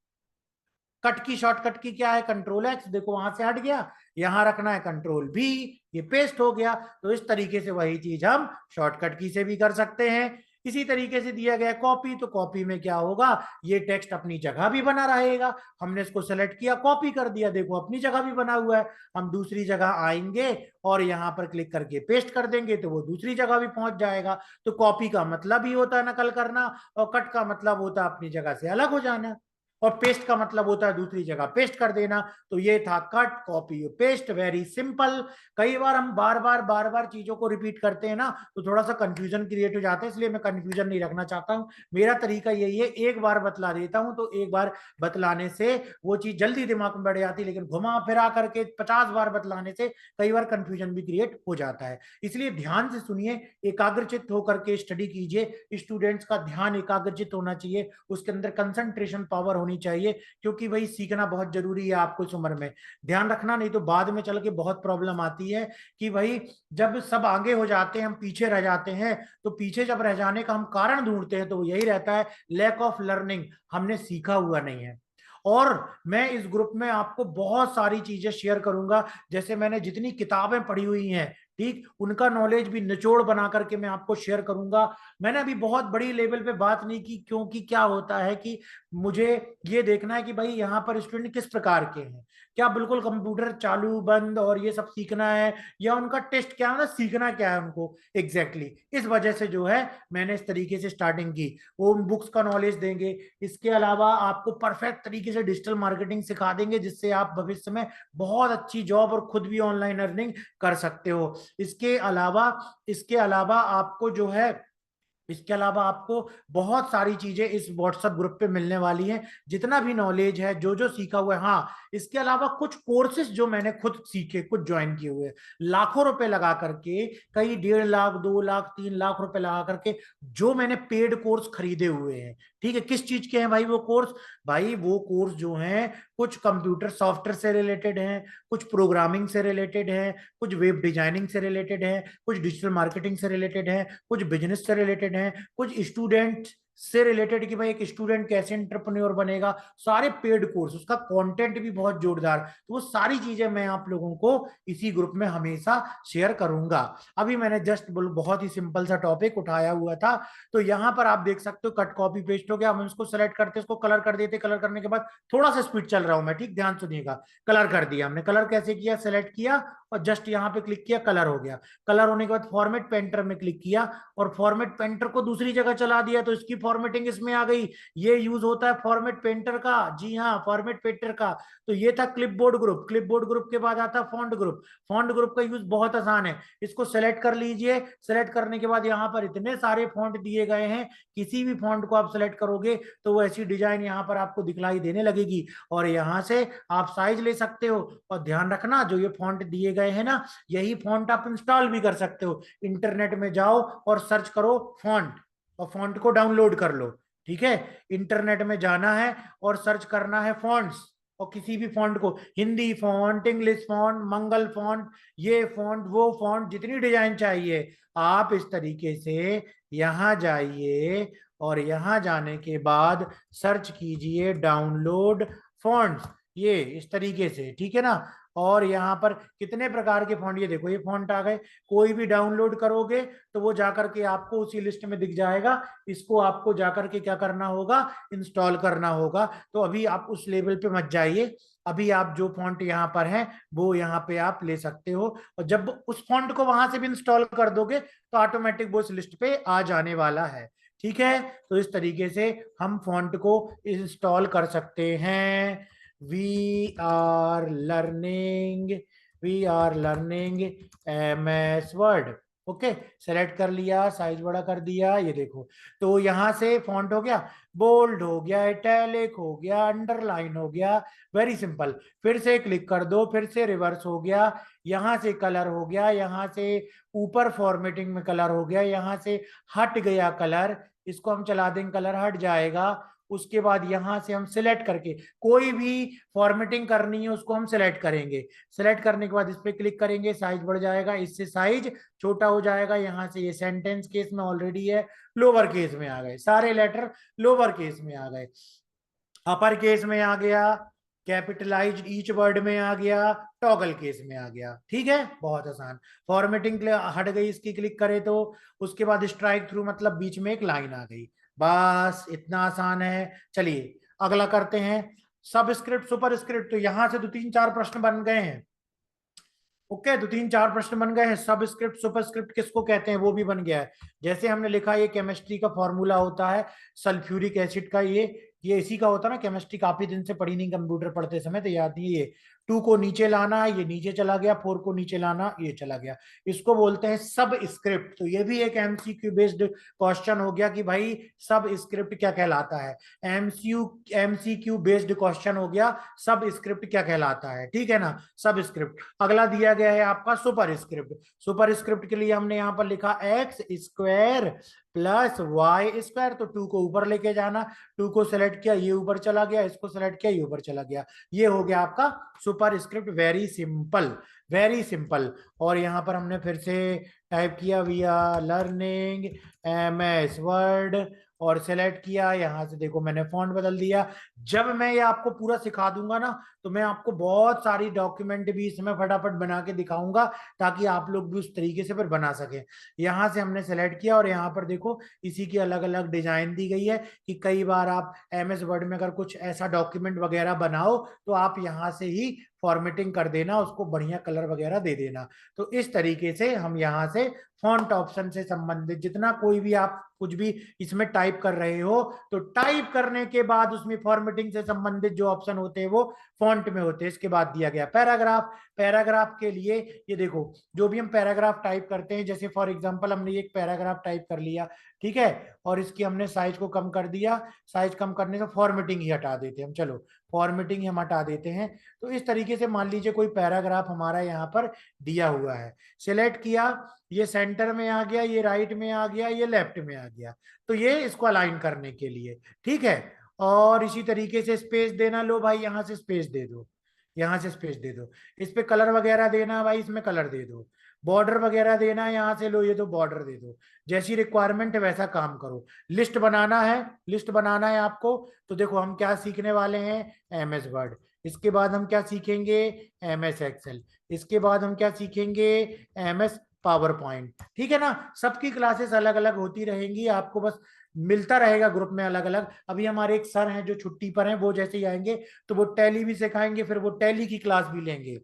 कट की शॉर्टकट की क्या है, कंट्रोल एक्स। देखो वहां से हट गया, यहां रखना है कंट्रोल भी, ये पेस्ट हो गया। तो इस तरीके से वही चीज हम शॉर्टकट की से भी कर सकते हैं। इसी तरीके से दिया गया कॉपी, तो कॉपी में क्या होगा, ये टेक्स्ट अपनी जगह भी बना रहेगा। हमने इसको सेलेक्ट किया, कॉपी कर दिया, देखो अपनी जगह भी बना हुआ है। हम दूसरी जगह आएंगे और यहाँ पर क्लिक करके पेस्ट कर देंगे तो वो दूसरी जगह भी पहुंच जाएगा। तो कॉपी का मतलब ही होता है नकल करना, और कट का मतलब होता है अपनी जगह से अलग हो जाना, और पेस्ट का मतलब होता है दूसरी जगह पेस्ट कर देना। तो ये था cut copy paste, very simple. कई बार हम बार बार चीजों को रिपीट करते हैं ना, तो थोड़ा सा कंफ्यूजन क्रिएट हो जाता है, इसलिए मैं कंफ्यूजन नहीं रखना चाहता हूँ। मेरा तरीका यही है, एक बार बतला देता हूँ, तो एक बार बतलाने से वो चीज जल्दी दिमाग में बैठ जाती है, लेकिन घुमा फिरा करके 50 बार बतलाने से कई बार कंफ्यूजन भी क्रिएट हो जाता है। इसलिए ध्यान से सुनिए, एकाग्रचित होकर के स्टडी कीजिए। स्टूडेंट्स का ध्यान एकाग्रचित होना चाहिए, उसके अंदर कंसंट्रेशन पावर होनी चाहिए, क्योंकि वही सीखना बहुत जरूरी है आपको इस उम्र में। ध्यान रखना, नहीं तो बाद में चल के बहुत प्रॉब्लम आती है कि भाई जब सब आगे हो जाते हैं हम पीछे रह जाते हैं। तो पीछे जब रह जाने का हम कारण ढूंढते हैं तो वो यही रहता है, लैक ऑफ लर्निंग, हमने सीखा हुआ नहीं है। और मैं इस ग्रुप में आपको बहुत सारी चीजें शेयर करूंगा, जैसे मैंने जितनी किताबें पढ़ी हुई हैं, ठीक, उनका नॉलेज भी निचोड़ बना करके मैं आपको शेयर करूंगा। मैंने अभी बहुत बड़ी लेवल पे बात नहीं की, क्योंकि क्या होता है कि मुझे ये देखना है कि भाई यहाँ पर स्टूडेंट किस प्रकार के हैं। क्या बिल्कुल कंप्यूटर चालू बंद और ये सब सीखना है, या उनका टेस्ट क्या है, सीखना क्या है उनको एग्जैक्टली इस वजह से जो है मैंने इस तरीके से स्टार्टिंग की। वो उन बुक्स का नॉलेज देंगे, इसके अलावा आपको परफेक्ट तरीके से डिजिटल मार्केटिंग सिखा देंगे, जिससे आप भविष्य में बहुत अच्छी जॉब और खुद भी ऑनलाइन अर्निंग कर सकते हो। इसके अलावा आपको जो है, इसके अलावा आपको बहुत सारी चीजें इस व्हाट्सएप ग्रुप पे मिलने वाली हैं, जितना भी नॉलेज है, जो जो सीखा हुआ है। हाँ, इसके अलावा कुछ कोर्सेज जो मैंने खुद सीखे, कुछ ज्वाइन किए हुए, लाखों रुपए लगा करके, कई 1.5 लाख 2 लाख 3 लाख रुपए लगा करके जो मैंने पेड कोर्स खरीदे हुए हैं। ठीक है, किस चीज के हैं भाई वो कोर्स? भाई वो कोर्स जो हैं, कुछ कंप्यूटर सॉफ्टवेयर से रिलेटेड हैं, कुछ प्रोग्रामिंग से रिलेटेड हैं, कुछ वेब डिजाइनिंग से रिलेटेड है, कुछ डिजिटल मार्केटिंग से रिलेटेड है, कुछ बिजनेस से रिलेटेड है, कुछ स्टूडेंट से रिलेटेड कि भाई एक स्टूडेंट कैसे एंटरप्रेन्योर बनेगा। सारे पेड कोर्स, उसका कंटेंट भी बहुत जोरदार। तो वो सारी चीजें मैं आप लोगों को इसी ग्रुप में हमेशा शेयर करूंगा। अभी मैंने जस्ट बहुत ही सिंपल सा टॉपिक उठाया हुआ था। तो यहाँ पर आप देख सकते हो, कट कॉपी पेस्ट हो गया। हम इसको सेलेक्ट करते, इसको कलर कर देते, कलर करने के बाद थोड़ा सा स्पीड चल रहा हूं मैं, ठीक, ध्यान सुनिएगा। कलर कर दिया हमने, कलर कैसे किया, सेलेक्ट किया और जस्ट यहाँ पे क्लिक किया, कलर हो गया। कलर होने के बाद फॉर्मेट पेंटर में क्लिक किया और फॉर्मेट पेंटर को दूसरी जगह चला दिया, तो इसकी फॉर्मेटिंग इसमें आ गई। ये यूज होता है फॉर्मेट पेंटर का, जी हाँ, फॉर्मेट पेंटर का। तो ये था क्लिपबोर्ड ग्रुप। क्लिपबोर्ड ग्रुप के बाद आता फॉन्ट ग्रुप। फॉन्ट ग्रुप का यूज बहुत आसान है, इसको सेलेक्ट कर लीजिए। सेलेक्ट करने के बाद यहाँ पर इतने सारे फॉन्ट दिए गए हैं, किसी भी फॉन्ट को आप सेलेक्ट करोगे तो वो ऐसी डिजाइन यहाँ पर आपको दिखलाई देने लगेगी, और यहाँ से आप साइज ले सकते हो। और ध्यान रखना, जो ये फॉन्ट दिए गए हैं ना, यही फॉन्ट आप इंस्टॉल भी कर सकते हो। इंटरनेट में जाओ और सर्च करो फॉन्ट, और फॉन्ट को डाउनलोड कर लो। ठीक है, इंटरनेट में जाना है और सर्च करना है फॉन्ट्स, और किसी भी फॉन्ट को, हिंदी फॉन्ट, इंग्लिश फॉन्ट, मंगल फॉन्ट, ये फॉन्ट, वो फॉन्ट, जितनी डिजाइन चाहिए आप इस तरीके से यहां जाइए, और यहां जाने के बाद सर्च कीजिए डाउनलोड फॉन्ट्स, ये इस तरीके से, ठीक है ना। और यहाँ पर कितने प्रकार के फॉन्ट, ये देखो ये फॉन्ट आ गए। कोई भी डाउनलोड करोगे तो वो जाकर के आपको उसी लिस्ट में दिख जाएगा। इसको आपको जाकर के क्या करना होगा, इंस्टॉल करना होगा। तो अभी आप उस लेवल पे मत जाइए, अभी आप जो फॉन्ट यहाँ पर है वो यहाँ पे आप ले सकते हो। और जब उस फॉन्ट को वहां से भी इंस्टॉल कर दोगे तो ऑटोमेटिक वो इस लिस्ट पे आ जाने वाला है। ठीक है, तो इस तरीके से हम फॉन्ट को इंस्टॉल कर सकते हैं। We are learning we are learning MS word. Okay, select कर लिया, साइज बड़ा कर दिया, ये देखो। तो यहां से फॉन्ट हो गया, बोल्ड हो गया, इटैलिक हो गया, अंडरलाइन हो गया, वेरी सिंपल। फिर से क्लिक कर दो, फिर से रिवर्स हो गया, यहां से कलर हो गया, यहां से ऊपर फॉर्मेटिंग में कलर हो गया, यहां से हट गया कलर, इसको हम चला देंगे, कलर हट जाएगा। उसके बाद यहां से हम सिलेक्ट करके कोई भी फॉर्मेटिंग करनी है उसको हम सिलेक्ट करेंगे। सिलेक्ट करने के बाद इस पे क्लिक करेंगे, साइज बढ़ जाएगा, इससे साइज छोटा हो जाएगा। यहाँ से ये सेंटेंस केस में ऑलरेडी है, लोअर केस में आ गए, सारे लेटर लोअर केस में आ गए, अपर केस में आ गया, कैपिटलाइज ईच वर्ड में आ गया, टॉगल केस में आ गया। ठीक है, बहुत आसान। फॉर्मेटिंग हट गई, इसकी क्लिक करें तो उसके बाद स्ट्राइक थ्रू मतलब बीच में एक लाइन आ गई। बस इतना आसान है। चलिए अगला करते हैं, सबस्क्रिप्ट सुपरस्क्रिप्ट। तो यहां से 2 3 4 प्रश्न बन गए हैं। ओके, 2 3 4 प्रश्न बन गए हैं। सबस्क्रिप्ट सुपरस्क्रिप्ट किसको कहते हैं वो भी बन गया है। जैसे हमने लिखा, ये केमिस्ट्री का फॉर्मूला होता है सल्फ्यूरिक एसिड का, ये इसी का होता है ना। केमिस्ट्री काफी दिन से पढ़ी नहीं, कंप्यूटर पढ़ते समय, तो याद नहीं। ये 2 को नीचे लाना, ये नीचे चला गया, 4 को नीचे लाना, ये चला गया। इसको बोलते हैं सब स्क्रिप्ट। तो ये भी एक एमसीक्यू बेस्ड क्वेश्चन हो गया कि भाई सब स्क्रिप्ट क्या कहलाता है। एमसीक्यू बेस्ड क्वेश्चन हो गया, सब स्क्रिप्ट क्या कहलाता है। ठीक है ना, सब स्क्रिप्ट। अगला दिया गया है आपका सुपर स्क्रिप्ट। सुपर स्क्रिप्ट के लिए हमने यहाँ पर लिखा X square plus Y square. तो 2 को ऊपर लेके जाना, 2 को सेलेक्ट किया, ये ऊपर चला गया, इसको सेलेक्ट किया, ये ऊपर चला गया। ये हो गया आपका superscript. Very simple, very simple. और यहाँ पर हमने फिर से टाइप किया we are learning MS word और सेलेक्ट किया। यहां से देखो मैंने फॉन्ट बदल दिया। जब मैं ये आपको पूरा सिखा दूंगा ना, तो मैं आपको बहुत सारी डॉक्यूमेंट भी इसमें फटाफट बना के दिखाऊंगा, ताकि आप लोग भी उस तरीके से फिर बना सकें। यहां से हमने सेलेक्ट किया और यहाँ पर देखो इसी की अलग अलग डिजाइन दी गई है कि कई बार आप एमएस वर्ड में अगर कुछ ऐसा डॉक्यूमेंट वगैरह बनाओ तो आप यहाँ से ही फॉर्मेटिंग कर देना, उसको बढ़िया कलर वगैरह दे देना। तो इस तरीके से हम यहाँ से फॉन्ट ऑप्शन से संबंधित जितना कोई भी आप कुछ भी इसमें टाइप कर रहे हो, तो टाइप करने के बाद उसमें फॉर्मेटिंग से संबंधित जो ऑप्शन होते हैं वो फॉन्ट में होते हैं। इसके बाद दिया गया पैराग्राफ। पैराग्राफ के लिए ये देखो, जो भी हम पैराग्राफ टाइप करते हैं, जैसे फॉर एग्जांपल हमने एक पैराग्राफ टाइप कर लिया, ठीक है, और इसकी हमने साइज को कम कर दिया। साइज कम करने से फॉर्मेटिंग ही हटा देते हैं हम, चलो फॉर्मेटिंग हम हटा देते हैं। तो इस तरीके से मान लीजिए कोई पैराग्राफ हमारा यहाँ पर दिया हुआ है, सिलेक्ट किया, ये सेंटर में आ गया, ये राइट में आ गया, ये लेफ्ट में आ गया। तो ये इसको अलाइन करने के लिए, ठीक है। और इसी तरीके से स्पेस देना, लो भाई यहाँ से स्पेस दे दो, यहाँ से स्पेस दे दो। इस पे कलर वगैरह देना भाई, इसमें कलर दे दो। बॉर्डर वगैरह देना है, यहाँ से लो ये तो बॉर्डर दे दो। जैसी रिक्वायरमेंट है वैसा काम करो। लिस्ट बनाना है, लिस्ट बनाना है आपको। तो देखो हम क्या सीखने वाले हैं, एमएस वर्ड। इसके बाद हम क्या सीखेंगे, एमएस एक्सेल। इसके बाद हम क्या सीखेंगे, एमएस पावर पॉइंट। ठीक है ना, सबकी क्लासेस अलग अलग होती रहेंगी, आपको बस मिलता रहेगा ग्रुप में अलग अलग। अभी हमारे एक सर हैं जो छुट्टी पर हैं, वो जैसे ही आएंगे तो वो टैली भी सिखाएंगे, फिर वो टैली की क्लास भी लेंगे,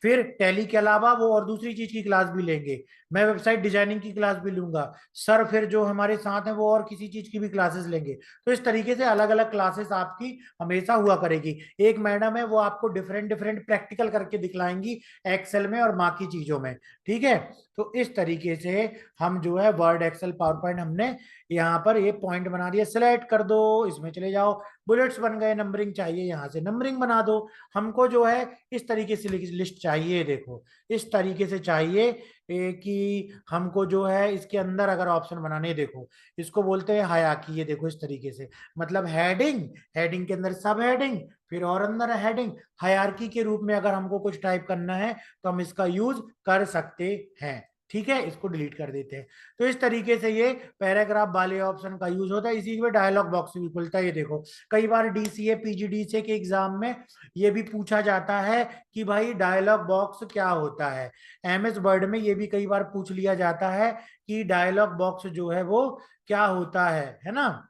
फिर टैली के अलावा वो और दूसरी चीज की क्लास भी लेंगे। मैं वेबसाइट डिजाइनिंग की क्लास भी लूंगा, सर फिर जो हमारे साथ हैं वो और किसी चीज की भी क्लासेस लेंगे। तो इस तरीके से अलग अलग क्लासेस आपकी हमेशा हुआ करेगी। एक मैडम है वो आपको डिफरेंट डिफरेंट प्रैक्टिकल करके दिखलाएंगी एक्सेल में और बाकी चीजों में। ठीक है, तो इस तरीके से हम जो है वर्ड एक्सेल पावर पॉइंट हमने यहाँ पर ये पॉइंट बना दिया। सिलेक्ट कर दो, इसमें चले जाओ, बुलेट्स बन गए। नंबरिंग चाहिए, यहाँ से नंबरिंग बना दो। हमको जो है इस तरीके से लिस्ट चाहिए, देखो इस तरीके से चाहिए कि हमको जो है इसके अंदर अगर ऑप्शन बनाने, देखो इसको बोलते हैं हायरार्की। ये देखो इस तरीके से, मतलब हेडिंग, हेडिंग के अंदर सब हेडिंग, फिर और अंदर हेडिंग। हायरार्की के रूप में अगर हमको कुछ टाइप करना है तो हम इसका यूज कर सकते हैं। ठीक है, इसको डिलीट कर देते हैं। तो इस तरीके से ये पैराग्राफ वाले ऑप्शन का यूज होता है। इसी में डायलॉग बॉक्स भी खुलता है। ये देखो कई बार डीसीए पीजीडीसीए के एग्जाम में ये भी पूछा जाता है कि भाई डायलॉग बॉक्स क्या होता है। एमएस वर्ड में ये भी कई बार पूछ लिया जाता है कि डायलॉग बॉक्स जो है वो क्या होता है ना।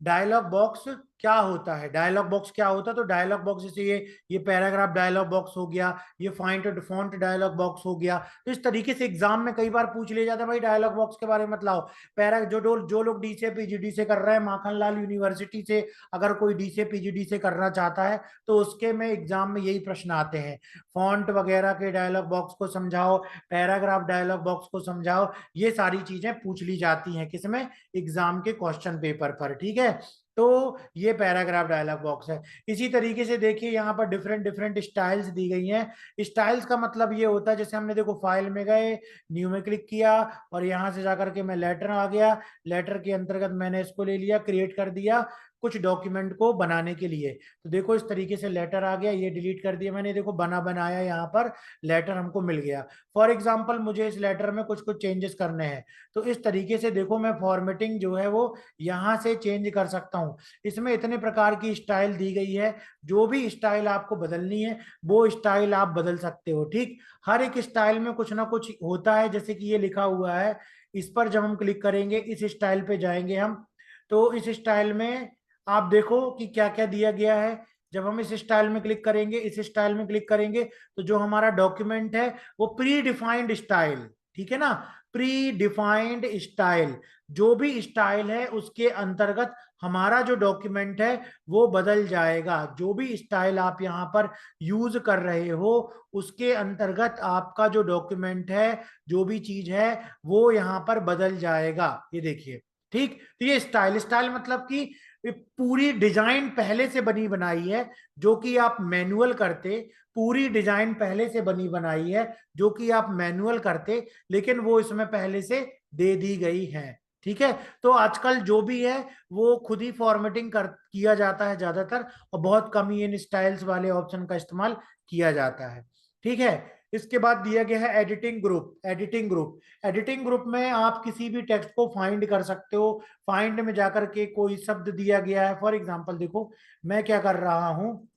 डायलॉग बॉक्स क्या होता है, डायलॉग बॉक्स क्या होता है। तो डायलॉग बॉक्स जैसे ये पैराग्राफ डायलॉग बॉक्स हो गया, ये फॉन्ट डायलॉग बॉक्स हो गया। तो इस तरीके से एग्जाम में कई बार पूछ लिया जाता है भाई डायलॉग बॉक्स के बारे में बताओ। पैरा जो लोग डी से पीजीडी से कर रहे हैं, माखनलाल यूनिवर्सिटी से अगर कोई डी से पीजीडी से करना चाहता है तो उसके में एग्जाम में यही प्रश्न आते हैं, फॉन्ट वगैरह के डायलॉग बॉक्स को समझाओ, पैराग्राफ डायलॉग बॉक्स को समझाओ। ये सारी चीजें पूछ ली जाती हैं किसमें, एग्जाम के क्वेश्चन पेपर पर। ठीक है, तो ये पैराग्राफ डायलॉग बॉक्स है। इसी तरीके से देखिए यहाँ पर डिफरेंट डिफरेंट स्टाइल्स दी गई हैं। स्टाइल्स का मतलब ये होता है, जैसे हमने देखो फाइल में गए, न्यू में क्लिक किया और यहाँ से जाकर के मैं लेटर आ गया, लेटर के अंतर्गत मैंने इसको ले लिया, क्रिएट कर दिया कुछ डॉक्यूमेंट को बनाने के लिए। तो देखो इस तरीके से लेटर आ गया, ये डिलीट कर दिया मैंने, देखो बना बनाया यहाँ पर लेटर हमको मिल गया। फॉर एग्जाम्पल मुझे इस लेटर में कुछ कुछ चेंजेस करने हैं, तो इस तरीके से देखो मैं फॉर्मेटिंग जो है वो यहाँ से चेंज कर सकता हूँ। इसमें इतने प्रकार की स्टाइल दी गई है, जो भी स्टाइल आपको बदलनी है वो स्टाइल आप बदल सकते हो। ठीक, हर एक स्टाइल में कुछ ना कुछ होता है, जैसे कि ये लिखा हुआ है, इस पर जब हम क्लिक करेंगे, इस स्टाइल पे जाएंगे हम, तो इस स्टाइल में आप देखो कि क्या क्या दिया गया है। जब हम इस स्टाइल में क्लिक करेंगे, इस स्टाइल में क्लिक करेंगे, तो जो हमारा डॉक्यूमेंट है वो प्री डिफाइंड स्टाइल, ठीक है ना, प्री डिफाइंड स्टाइल, जो भी स्टाइल है उसके अंतर्गत हमारा जो डॉक्यूमेंट है वो बदल जाएगा। जो भी स्टाइल आप यहाँ पर यूज कर रहे हो उसके अंतर्गत आपका जो डॉक्यूमेंट है, जो भी चीज है वो यहाँ पर बदल जाएगा। ये देखिए, ठीक, तो ये स्टाइल, स्टाइल मतलब कि पूरी डिजाइन पहले से बनी बनाई है, जो कि आप मैनुअल करते, पूरी डिजाइन पहले से बनी बनाई है जो कि आप मैनुअल करते, लेकिन वो इसमें पहले से दे दी गई है। ठीक है, तो आजकल जो भी है वो खुद ही फॉर्मेटिंग कर किया जाता है ज्यादातर, और बहुत कम ही इन स्टाइल्स वाले ऑप्शन का इस्तेमाल किया जाता है। ठीक है, इसके बाद दिया गया है editing group. Editing group, editing group में आप किसी भी टेक्स्ट को फाइंड कर सकते हो। फाइंड में जाकर के कोई शब्द दिया गया है, फॉर एग्जांपल देखो मैं क्या कर रहा हूं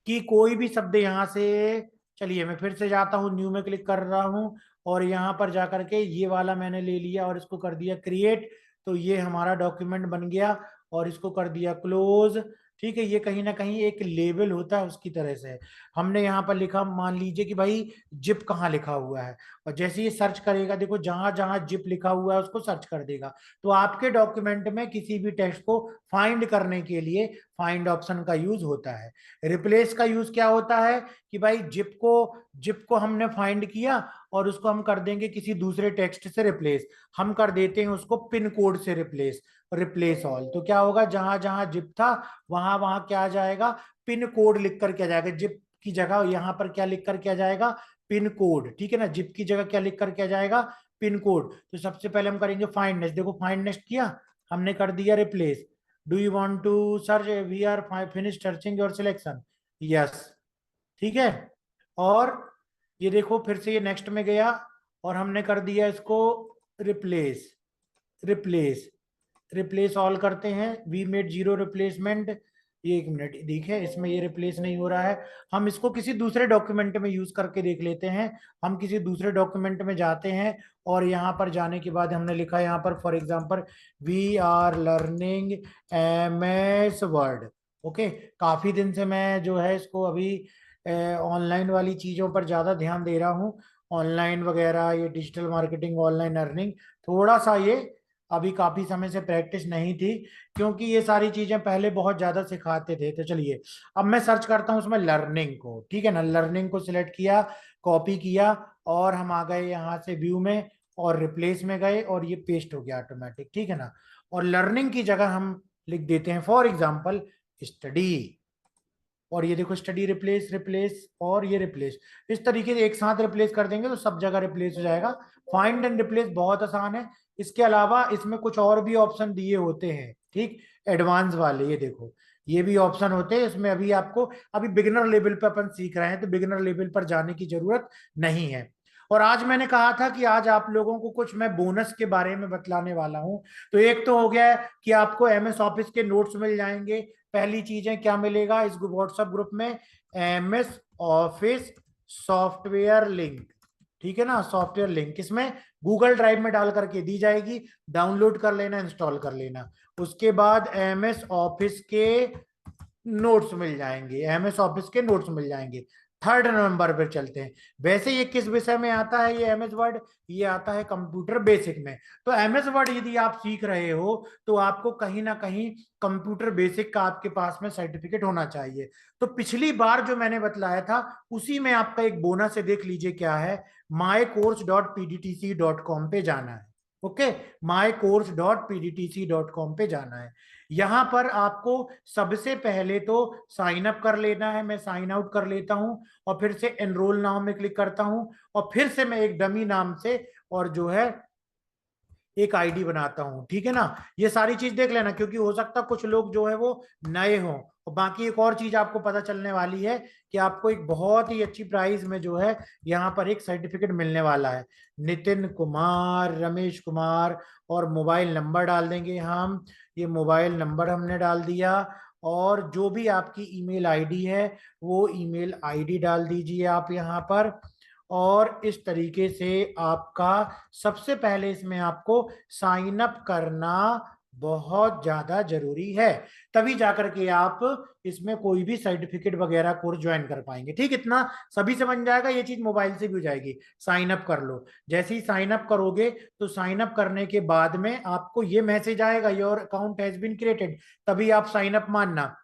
कि कोई भी शब्द यहां से, चलिए मैं फिर से जाता हूं, न्यू में क्लिक कर रहा हूं और यहां पर जाकर के ये वाला मैंने ले लिया और इसको कर दिया क्रिएट, तो ये हमारा डॉक्यूमेंट बन गया और इसको कर दिया क्लोज। ठीक है, ये कहीं ना कहीं एक लेबल होता है उसकी तरह से। हमने यहाँ पर लिखा, मान लीजिए कि भाई जिप कहाँ लिखा हुआ है, और जैसे ये सर्च करेगा देखो जहां जहां जिप लिखा हुआ है उसको सर्च कर देगा। तो आपके डॉक्यूमेंट में किसी भी टेक्स्ट को फाइंड करने के लिए फाइंड ऑप्शन का यूज होता है। रिप्लेस का यूज क्या होता है कि भाई जिप को हमने फाइंड किया और उसको हम कर देंगे किसी दूसरे टेक्स्ट से रिप्लेस, हम कर देते हैं उसको पिन कोड से रिप्लेस, रिप्लेस ऑल। तो क्या होगा, जहां जहां जिप था वहां वहां क्या आ जाएगा, पिन कोड लिख कर क्या जाएगा, जिप की जगह यहां पर क्या लिख कर क्या जाएगा, पिन कोड। ठीक है ना, जिप की जगह क्या लिख कर क्या जाएगा, पिन कोड। तो सबसे पहले हम करेंगे फाइंड नेक्स्ट, देखो फाइंड नेक्स्ट किया हमने, कर दिया replace. Do you want to search, we are finish searching your selection, yes. ठीक है, और ये देखो फिर से ये नेक्स्ट में गया और हमने कर दिया इसको रिप्लेस, रिप्लेस, रिप्लेस ऑल करते हैं, वी मेड जीरो रिप्लेसमेंट। ये एक मिनट देखिए, इसमें ये रिप्लेस नहीं हो रहा है, हम इसको किसी दूसरे डॉक्यूमेंट में यूज करके देख लेते हैं। हम किसी दूसरे डॉक्यूमेंट में जाते हैं और यहाँ पर जाने के बाद हमने लिखा है यहाँ पर for example we are learning MS word. Okay, काफी दिन से मैं जो है इसको अभी ऑनलाइन वाली चीजों पर ज्यादा ध्यान दे रहा हूँ, ऑनलाइन वगैरह, ये डिजिटल मार्केटिंग, ऑनलाइन अर्निंग, थोड़ा सा ये अभी काफी समय से प्रैक्टिस नहीं थी, क्योंकि ये सारी चीजें पहले बहुत ज्यादा सिखाते थे। तो चलिए अब मैं सर्च करता हूँ उसमें लर्निंग को। ठीक है ना, लर्निंग को सिलेक्ट किया, कॉपी किया और हम आ गए यहाँ से व्यू में और रिप्लेस में गए और ये पेस्ट हो गया ऑटोमेटिक। ठीक है ना, और लर्निंग की जगह हम लिख देते हैं फॉर एग्जाम्पल स्टडी, और ये देखो स्टडी रिप्लेस, रिप्लेस और ये रिप्लेस, इस तरीके से एक साथ रिप्लेस कर देंगे तो सब जगह रिप्लेस हो जाएगा। फाइंड एंड रिप्लेस बहुत आसान है। इसके अलावा इसमें कुछ और भी ऑप्शन दिए होते हैं, ठीक, एडवांस वाले, ये देखो ये भी ऑप्शन होते हैं इसमें। अभी आपको, अभी बिगिनर लेवल पर अपन सीख रहे हैं तो बिगिनर लेवल पर जाने की जरूरत नहीं है। और आज मैंने कहा था कि आज आप लोगों को कुछ मैं बोनस के बारे में बतलाने वाला हूं। तो एक तो हो गया है कि आपको एमएस ऑफिस के नोट्स मिल जाएंगे। पहली चीजें क्या मिलेगा इस व्हाट्सएप ग्रुप में, एमएस ऑफिस सॉफ्टवेयर लिंक। ठीक है ना, सॉफ्टवेयर लिंक इसमें गूगल ड्राइव में डाल करके दी जाएगी, डाउनलोड कर लेना, इंस्टॉल कर लेना। उसके बाद एमएस ऑफिस के नोट्स मिल जाएंगे, एमएस ऑफिस के नोट्स मिल जाएंगे। 3 नवंबर पर चलते हैं। वैसे ये किस विषय में आता है, ये एमएस वर्ड, ये आता है कंप्यूटर बेसिक में। तो एमएस वर्ड यदि आप सीख रहे हो तो आपको कहीं ना कहीं कंप्यूटर बेसिक का आपके पास में सर्टिफिकेट होना चाहिए। तो पिछली बार जो मैंने बतलाया था उसी में आपका एक बोनस है, देख लीजिए क्या है, mycourse.pdtc.com पे जाना है। ओके, mycourse.pdtc.com पे जाना है। यहां पर आपको सबसे पहले तो साइन अप कर लेना है। मैं साइन आउट कर लेता हूं और फिर से एनरोल नाउ में क्लिक करता हूं और फिर से मैं एक डमी नाम से और जो है एक आईडी बनाता हूं, ठीक है ना। ये सारी चीज देख लेना, क्योंकि हो सकता है कुछ लोग जो है वो नए हों। और बाकी एक और चीज आपको पता चलने वाली है कि आपको एक बहुत ही अच्छी प्राइस में जो है यहाँ पर एक सर्टिफिकेट मिलने वाला है। नितिन कुमार, रमेश कुमार, और मोबाइल नंबर डाल देंगे हम। ये मोबाइल नंबर हमने डाल दिया, और जो भी आपकी ईमेल आईडी है वो ईमेल आईडी डाल दीजिए आप यहाँ पर। और इस तरीके से आपका सबसे पहले इसमें आपको साइन अप करना बहुत ज्यादा जरूरी है, तभी जाकर के आप इसमें कोई भी सर्टिफिकेट वगैरह कोर्स ज्वाइन कर पाएंगे। ठीक, इतना सभी से बन जाएगा। ये चीज मोबाइल से भी हो जाएगी। साइन अप कर लो। जैसे ही साइन अप करोगे तो साइन अप करने के बाद में आपको ये मैसेज आएगा, your account has been created, तभी आप साइन अप मानना।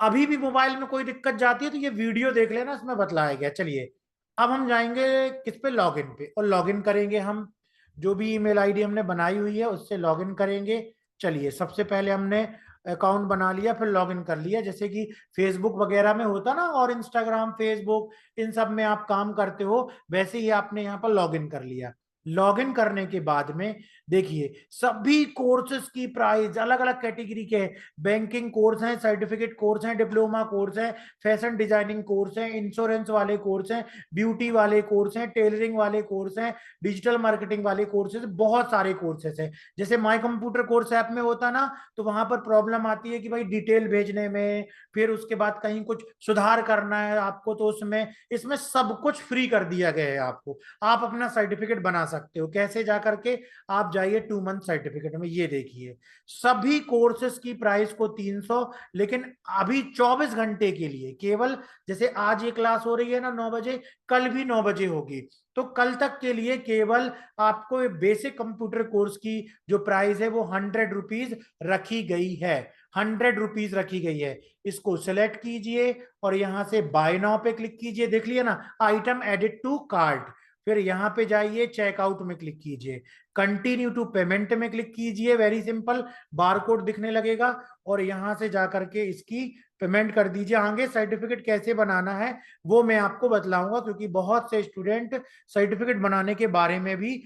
अभी भी मोबाइल में कोई दिक्कत जाती है तो ये वीडियो देख लेना, इसमें बतलाया गया। चलिए, अब हम जाएंगे किस पे, लॉगिन पे, और लॉगिन करेंगे हम। जो भी ईमेल आईडी हमने बनाई हुई है उससे लॉगिन करेंगे। चलिए, सबसे पहले हमने अकाउंट बना लिया, फिर लॉगिन कर लिया। जैसे कि फेसबुक वगैरह में होता ना, और इंस्टाग्राम, फेसबुक, इन सब में आप काम करते हो, वैसे ही आपने यहाँ पर लॉगिन कर लिया। लॉगिन करने के बाद में देखिए, सभी कोर्सेज की प्राइस अलग अलग कैटेगरी के हैं। बैंकिंग कोर्स हैं, सर्टिफिकेट कोर्स हैं, डिप्लोमा कोर्स हैं, फैशन डिजाइनिंग कोर्स हैं, इंश्योरेंस वाले कोर्स हैं, ब्यूटी वाले कोर्स हैं, टेलरिंग वाले कोर्स हैं, डिजिटल मार्केटिंग वाले कोर्सेज, बहुत सारे कोर्सेज हैं। जैसे माई कंप्यूटर कोर्स ऐप में होता ना, तो वहां पर प्रॉब्लम आती है कि भाई डिटेल भेजने में, फिर उसके बाद कहीं कुछ सुधार करना है आपको, तो उसमें इसमें सब कुछ फ्री कर दिया गया है आपको। आप अपना सर्टिफिकेट बना सकते हो। कैसे? जा करके आप जाइए 2 मंथ सर्टिफिकेट में, ये देखिए सभी कोर्सेज की प्राइस को 300, लेकिन अभी 24 घंटे के लिए केवल, जैसे आज ये क्लास हो रही है ना 9 बजे, कल भी 9 बजे होगी, तो कल तक के लिए केवल आपको बेसिक कंप्यूटर कोर्स की जो प्राइस है वो 100 रुपीज रखी गई है। 100 रुपीज रखी गई है। इसको सिलेक्ट कीजिए और यहां से बाय नाउ पे क्लिक कीजिए। देख लिया ना, आइटम एडिड टू कार्ट। फिर यहां पे जाइए, चेकआउट में क्लिक कीजिए, कंटिन्यू टू पेमेंट में क्लिक कीजिए। वेरी सिंपल, बारकोड दिखने लगेगा और यहां से जाकर के इसकी पेमेंट कर दीजिए। आगे सर्टिफिकेट कैसे बनाना है वो मैं आपको बतलाऊंगा, क्योंकि बहुत से स्टूडेंट सर्टिफिकेट बनाने के बारे में भी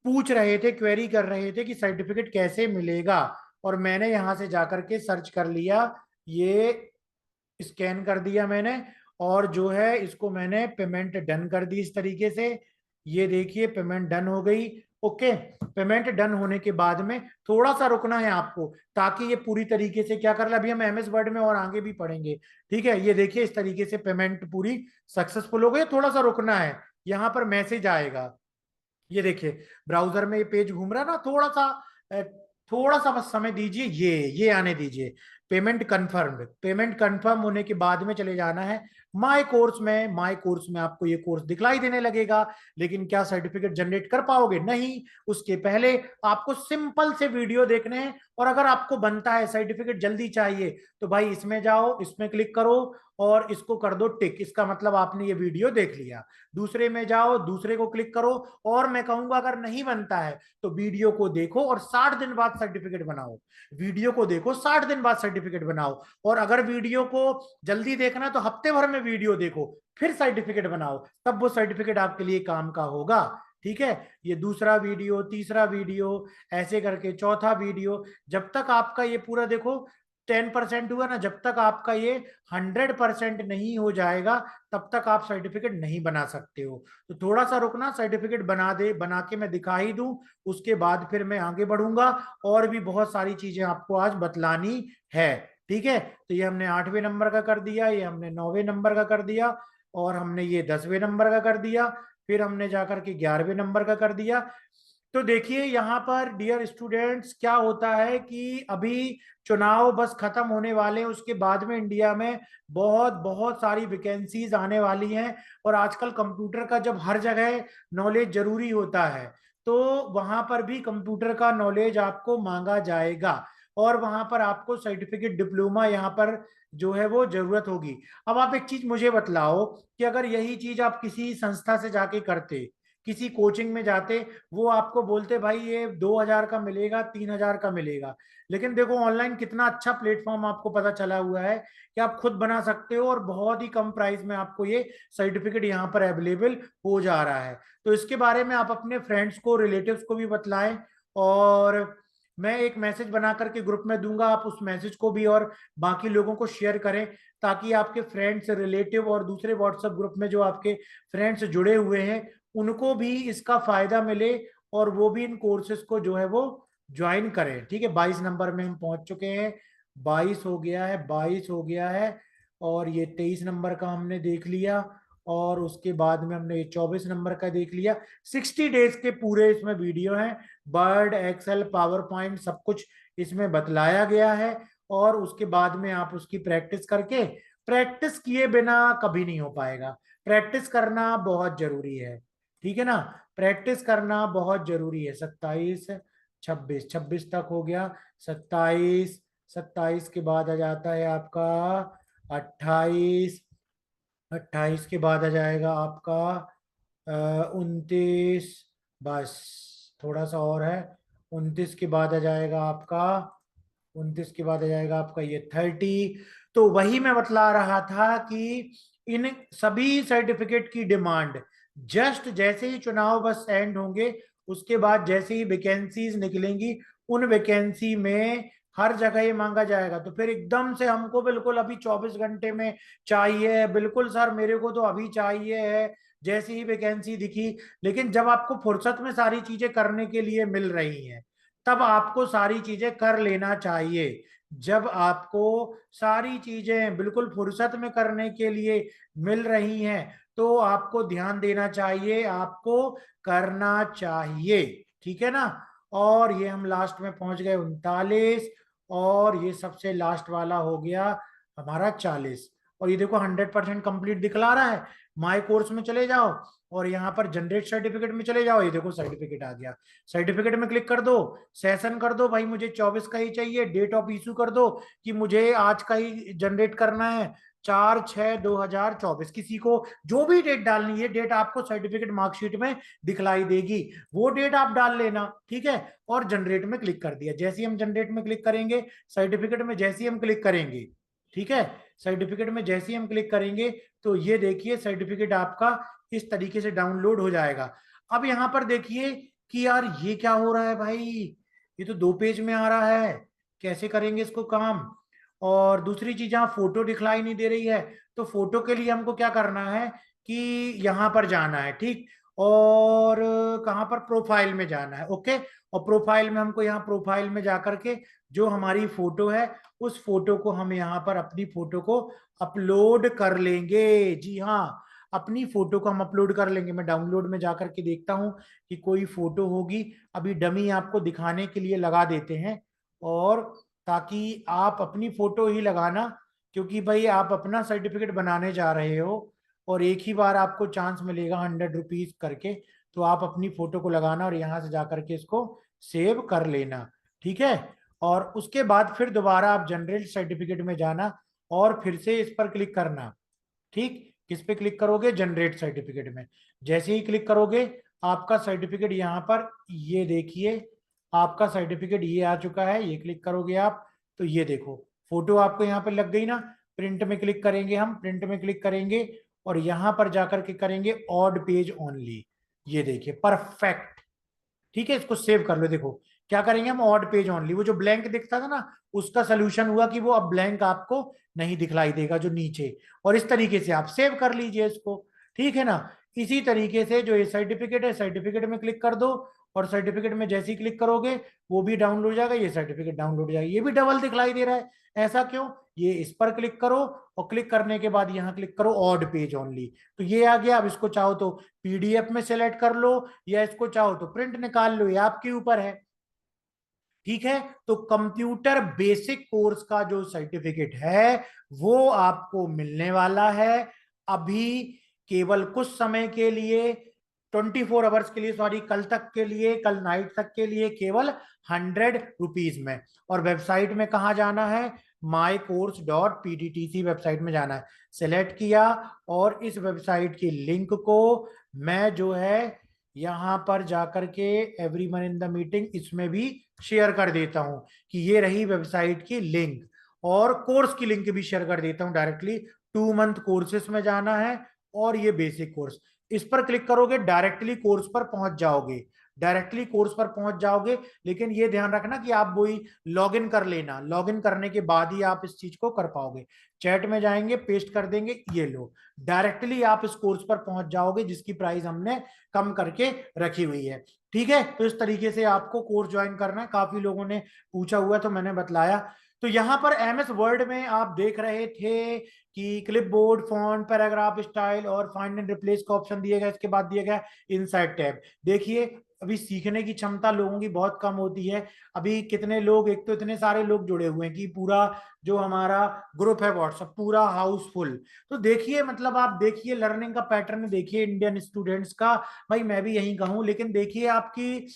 पूछ रहे थे, क्वेरी कर रहे थे कि सर्टिफिकेट कैसे मिलेगा। और मैंने यहां से जाकर के सर्च कर लिया, ये स्कैन कर दिया मैंने, और जो है इसको मैंने पेमेंट डन कर दी इस तरीके से। ये देखिए, पेमेंट डन हो गई। ओके, पेमेंट डन होने के बाद में थोड़ा सा रुकना है आपको, ताकि ये पूरी तरीके से क्या कर ले, अभी हम एमएस वर्ड में और आगे भी पढ़ेंगे। ठीक है, ये देखिए इस तरीके से पेमेंट पूरी सक्सेसफुल हो गई। थोड़ा सा रुकना है, यहाँ पर मैसेज आएगा। ये देखिए, ब्राउजर में ये पेज घूम रहा है ना, थोड़ा सा बस समय दीजिए, ये आने दीजिए। Payment confirm. पेमेंट कंफर्म होने के बाद में चले जाना है माय कोर्स में। माय कोर्स में आपको ये कोर्स दिखलाई देने लगेगा, लेकिन क्या सर्टिफिकेट जनरेट कर पाओगे? नहीं। उसके पहले आपको सिंपल से वीडियो देखने हैं, और अगर आपको बनता है सर्टिफिकेट जल्दी चाहिए तो भाई इसमें जाओ, इसमें क्लिक करो और इसको कर दो टिक, इसका मतलब आपने ये वीडियो देख लिया। दूसरे में जाओ, दूसरे को क्लिक करो, और मैं कहूंगा अगर नहीं बनता है तो वीडियो को देखो और 60 दिन बाद सर्टिफिकेट बनाओ। वीडियो को देखो, 60 दिन बाद सर्टिफिकेट बनाओ। और अगर वीडियो को जल्दी देखना है तो हफ्ते भर में वीडियो देखो, फिर सर्टिफिकेट बनाओ, तब वो सर्टिफिकेट आपके लिए काम का होगा। ठीक है, ये दूसरा वीडियो, तीसरा वीडियो, ऐसे करके चौथा वीडियो, जब तक आपका ये पूरा देखो 10% हुआ ना, जब तक आपका ये 100% नहीं हो जाएगा तब तक आप सर्टिफिकेट नहीं बना सकते हो। तो थोड़ा सा रुकना, सर्टिफिकेट बना के मैं दिखा ही दूं, उसके बाद फिर मैं आगे बढ़ूंगा। और भी बहुत सारी चीजें आपको आज बतलानी है। ठीक है, तो ये हमने 8वें नंबर का कर दिया, ये हमने 9वें नंबर का कर दिया, और हमने ये 10वें नंबर का कर दिया, फिर हमने जाकर के 11वें नंबर का कर दिया। तो देखिए यहाँ पर डियर स्टूडेंट्स, क्या होता है कि अभी चुनाव बस खत्म होने वाले हैं, उसके बाद में इंडिया में बहुत बहुत सारी वैकेंसीज आने वाली हैं। और आजकल कंप्यूटर का जब हर जगह नॉलेज जरूरी होता है, तो वहां पर भी कंप्यूटर का नॉलेज आपको मांगा जाएगा, और वहां पर आपको सर्टिफिकेट, डिप्लोमा यहाँ पर जो है वो जरूरत होगी। अब आप एक चीज मुझे बतलाओ कि अगर यही चीज आप किसी संस्था से जाके करते, किसी कोचिंग में जाते, वो आपको बोलते भाई ये 2,000 का मिलेगा, 3,000 का मिलेगा। लेकिन देखो ऑनलाइन कितना अच्छा प्लेटफॉर्म आपको पता चला हुआ है कि आप खुद बना सकते हो, और बहुत ही कम प्राइस में आपको ये सर्टिफिकेट यहाँ पर अवेलेबल हो जा रहा है। तो इसके बारे में आप अपने फ्रेंड्स को, रिलेटिव्स को भी बतलाएं, और मैं एक मैसेज बना करके ग्रुप में दूंगा, आप उस मैसेज को भी और बाकी लोगों को शेयर करें, ताकि आपके फ्रेंड्स, रिलेटिव और दूसरे व्हाट्सएप ग्रुप में जो आपके फ्रेंड्स जुड़े हुए हैं उनको भी इसका फायदा मिले, और वो भी इन कोर्सेज को जो है वो ज्वाइन करें। ठीक है, 22 नंबर में हम पहुंच चुके हैं, 22 हो गया है, 22 हो गया है, और ये 23 नंबर का हमने देख लिया, और उसके बाद में हमने ये 24 नंबर का देख लिया। 60 डेज के पूरे इसमें वीडियो हैं, वर्ड, एक्सेल, पावर पॉइंट, सब कुछ इसमें बतलाया गया है। और उसके बाद में आप उसकी प्रैक्टिस करके, प्रैक्टिस किए बिना कभी नहीं हो पाएगा, प्रैक्टिस करना बहुत जरूरी है। ठीक है ना, प्रैक्टिस करना बहुत जरूरी है। 27, 26, 26 तक हो गया, 27, 27 के बाद आ जाता है आपका 28, 28 के बाद आ जाएगा आपका 29, बस थोड़ा सा और है, 29 के बाद आ जाएगा आपका, 29 के बाद आ जाएगा आपका ये 30। तो वही मैं बतला रहा था कि इन सभी सर्टिफिकेट की डिमांड जस्ट जैसे ही चुनाव बस एंड होंगे, उसके बाद जैसे ही वैकेंसीज निकलेंगी, उन वैकेंसी में हर जगह ये मांगा जाएगा। तो फिर एकदम से हमको बिल्कुल अभी 24 घंटे में चाहिए, बिल्कुल सर मेरे को तो अभी चाहिए है, जैसी ही वैकेंसी दिखी। लेकिन जब आपको फुर्सत में सारी चीजें करने के लिए मिल रही हैं, तब आपको सारी चीजें कर लेना चाहिए। जब आपको सारी चीजें बिल्कुल फुर्सत में करने के लिए मिल रही हैं, तो आपको ध्यान देना चाहिए, आपको करना चाहिए। ठीक है ना। और ये हम लास्ट में पहुंच गए 39, और ये सबसे लास्ट वाला हो गया हमारा 40। और ये देखो 100% कंप्लीट दिखला रहा है। माई कोर्स में चले जाओ, और यहाँ पर जनरेट सर्टिफिकेट में चले जाओ, ये देखो सर्टिफिकेट आ गया। सर्टिफिकेट में क्लिक कर दो, सेशन कर दो, भाई मुझे 24 का ही चाहिए, डेट ऑफ इशू कर दो कि मुझे आज का ही जनरेट करना है, 4/6/2024। किसी को जो भी डेट डालनी है, डेट आपको सर्टिफिकेट मार्कशीट में दिखलाई देगी, वो डेट आप डाल लेना। ठीक है, और जनरेट में क्लिक कर दिया। जैसे ही हम जनरेट में क्लिक करेंगे, सर्टिफिकेट में जैसे ही हम क्लिक करेंगे, ठीक है, सर्टिफिकेट में जैसे ही हम क्लिक करेंगे, तो ये देखिए सर्टिफिकेट आपका इस तरीके से डाउनलोड हो जाएगा। अब यहां पर देखिए कि यार ये क्या हो रहा है भाई, ये तो 2 पेज में आ रहा है, कैसे करेंगे इसको काम। और दूसरी चीज, यहाँ फोटो दिखलाई नहीं दे रही है, तो फोटो के लिए हमको क्या करना है कि यहाँ पर जाना है। ठीक, और कहाँ पर, प्रोफाइल में जाना है। ओके, और प्रोफाइल में हमको, यहाँ प्रोफाइल में जाकर के जो हमारी फोटो है, उस फोटो को हम यहाँ पर अपनी फोटो को अपलोड कर लेंगे। जी हाँ, अपनी फोटो को हम अपलोड कर लेंगे। मैं डाउनलोड में जाकर के देखता हूँ कि कोई फोटो होगी, अभी डमी आपको दिखाने के लिए लगा देते हैं, और ताकि आप अपनी फोटो ही लगाना, क्योंकि भाई आप अपना सर्टिफिकेट बनाने जा रहे हो, और एक ही बार आपको चांस मिलेगा 100 रुपीज करके, तो आप अपनी फोटो को लगाना और यहाँ से जाकर के इसको सेव कर लेना। ठीक है, और उसके बाद फिर दोबारा आप जनरेट सर्टिफिकेट में जाना, और फिर से इस पर क्लिक करना। ठीक, किस पे क्लिक करोगे, जनरेट सर्टिफिकेट में। जैसे ही क्लिक करोगे, आपका सर्टिफिकेट यहाँ पर, ये देखिए आपका सर्टिफिकेट ये आ चुका है। ये क्लिक करोगे आप, तो ये देखो फोटो आपको यहाँ पे लग गई ना। प्रिंट में क्लिक करेंगे, हम प्रिंट में क्लिक करेंगे, और यहाँ पर जाकर के करेंगे ऑड पेज ओनली। ये देखिए परफेक्ट। ठीक है, इसको सेव कर लो। देखो क्या करेंगे हम, ऑड पेज ओनली, वो जो ब्लैंक दिखता था ना, उसका सोल्यूशन हुआ कि वो अब ब्लैंक आपको नहीं दिखलाई देगा जो नीचे। और इस तरीके से आप सेव कर लीजिए इसको। ठीक है ना। इसी तरीके से जो ये सर्टिफिकेट है, सर्टिफिकेट में क्लिक कर दो, और सर्टिफिकेट में जैसे ही क्लिक करोगे, वो भी डाउनलोड हो जाएगा, ये सर्टिफिकेट डाउनलोड हो जाएगा। ये भी डबल दिखलाई दे रहा है, ऐसा क्यों, ये इस पर क्लिक करो, और क्लिक करने के बाद यहाँ क्लिक करो ऑड पेज ओनली, तो ये आ गया। अब इसको चाहो तो पीडीएफ में सेलेक्ट कर लो, या इसको चाहो तो प्रिंट निकाल लो, ये आपके ऊपर है। ठीक है, तो कंप्यूटर बेसिक कोर्स का जो सर्टिफिकेट है, वो आपको मिलने वाला है अभी, केवल कुछ समय के लिए, 24 आवर्स के लिए, सॉरी कल तक के लिए, कल नाइट तक के लिए, केवल 100 रुपीज में। और वेबसाइट में कहा जाना है, mycourse.pdtc वेबसाइट में जाना है। सेलेक्ट किया, और इस वेबसाइट की लिंक को मैं जो है यहां पर जाकर के एवरीवन इन द मीटिंग इसमें भी शेयर कर देता हूं कि ये रही वेबसाइट की लिंक, और कोर्स की लिंक भी शेयर कर देता हूं डायरेक्टली। 2 मंथ कोर्सेस में जाना है और ये बेसिक कोर्स, इस पर क्लिक करोगे डायरेक्टली कोर्स पर पहुंच जाओगे, डायरेक्टली कोर्स पर पहुंच जाओगे। लेकिन ये ध्यान रखना कि आप वही लॉगिन कर लेना, लॉगिन करने के बाद ही आप इस चीज को कर पाओगे। चैट में जाएंगे, पेस्ट कर देंगे, ये लो, डायरेक्टली आप इस कोर्स पर पहुंच जाओगे जिसकी प्राइस हमने कम करके रखी हुई है। ठीक है, तो इस तरीके से आपको कोर्स ज्वाइन करना है। काफी लोगों ने पूछा हुआ तो मैंने बतलाया। तो यहां पर एमएस वर्ड में आप देख रहे थे कि क्लिपबोर्ड, फॉन्ट, पैराग्राफ स्टाइल और फाइंड एंड रिप्लेस का ऑप्शन दिया गया, इसके बाद दिया गया इनसाइड टैब। देखिए अभी सीखने की क्षमता लोगों की बहुत कम होती है। अभी कितने लोग, एक तो इतने सारे लोग जुड़े हुए हैं कि पूरा जो हमारा ग्रुप है व्हाट्सएप पूरा हाउसफुल। तो देखिए मतलब आप देखिए लर्निंग का पैटर्न देखिए इंडियन स्टूडेंट्स का, भाई मैं भी यही कहूं, लेकिन देखिए आपकी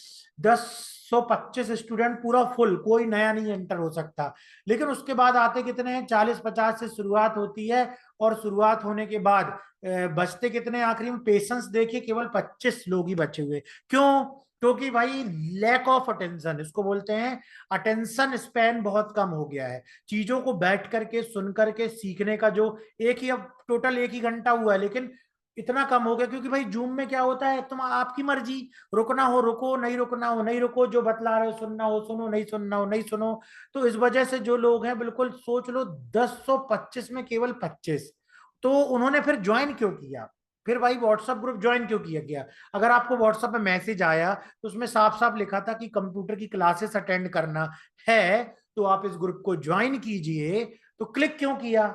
10-125 स्टूडेंट पूरा फुल, कोई नया नहीं एंटर हो सकता। लेकिन उसके बाद आते कितने हैं, 40-50 से शुरुआत होती है, और शुरुआत होने के बाद बचते कितने आखिरी में, पेशेंस देखिए केवल 25 लोग ही बचे हुए। क्यों? क्योंकि भाई लैक ऑफ अटेंशन, इसको बोलते हैं अटेंशन स्पैन बहुत कम हो गया है। चीजों को बैठ करके सुन करके सीखने का जो एक ही, अब टोटल 1 ही घंटा हुआ है, लेकिन इतना कम हो गया क्योंकि भाई जूम में क्या होता है, तुम आपकी मर्जी, रुकना हो रुको, नहीं रुकना हो नहीं रुको, जो बतला रहे हो सुनना हो सुनो, नहीं सुनना हो नहीं सुनो। तो इस वजह से जो लोग हैं, बिल्कुल सोच लो 10-125 में केवल 25, तो उन्होंने फिर ज्वाइन क्यों किया? फिर भाई व्हाट्सएप ग्रुप ज्वाइन क्यों किया गया? अगर आपको व्हाट्सएप में मैसेज आया तो उसमें साफ साफ लिखा था कि कंप्यूटर की क्लासेस अटेंड करना है, तो आप इस ग्रुप को ज्वाइन कीजिए, तो क्लिक क्यों किया?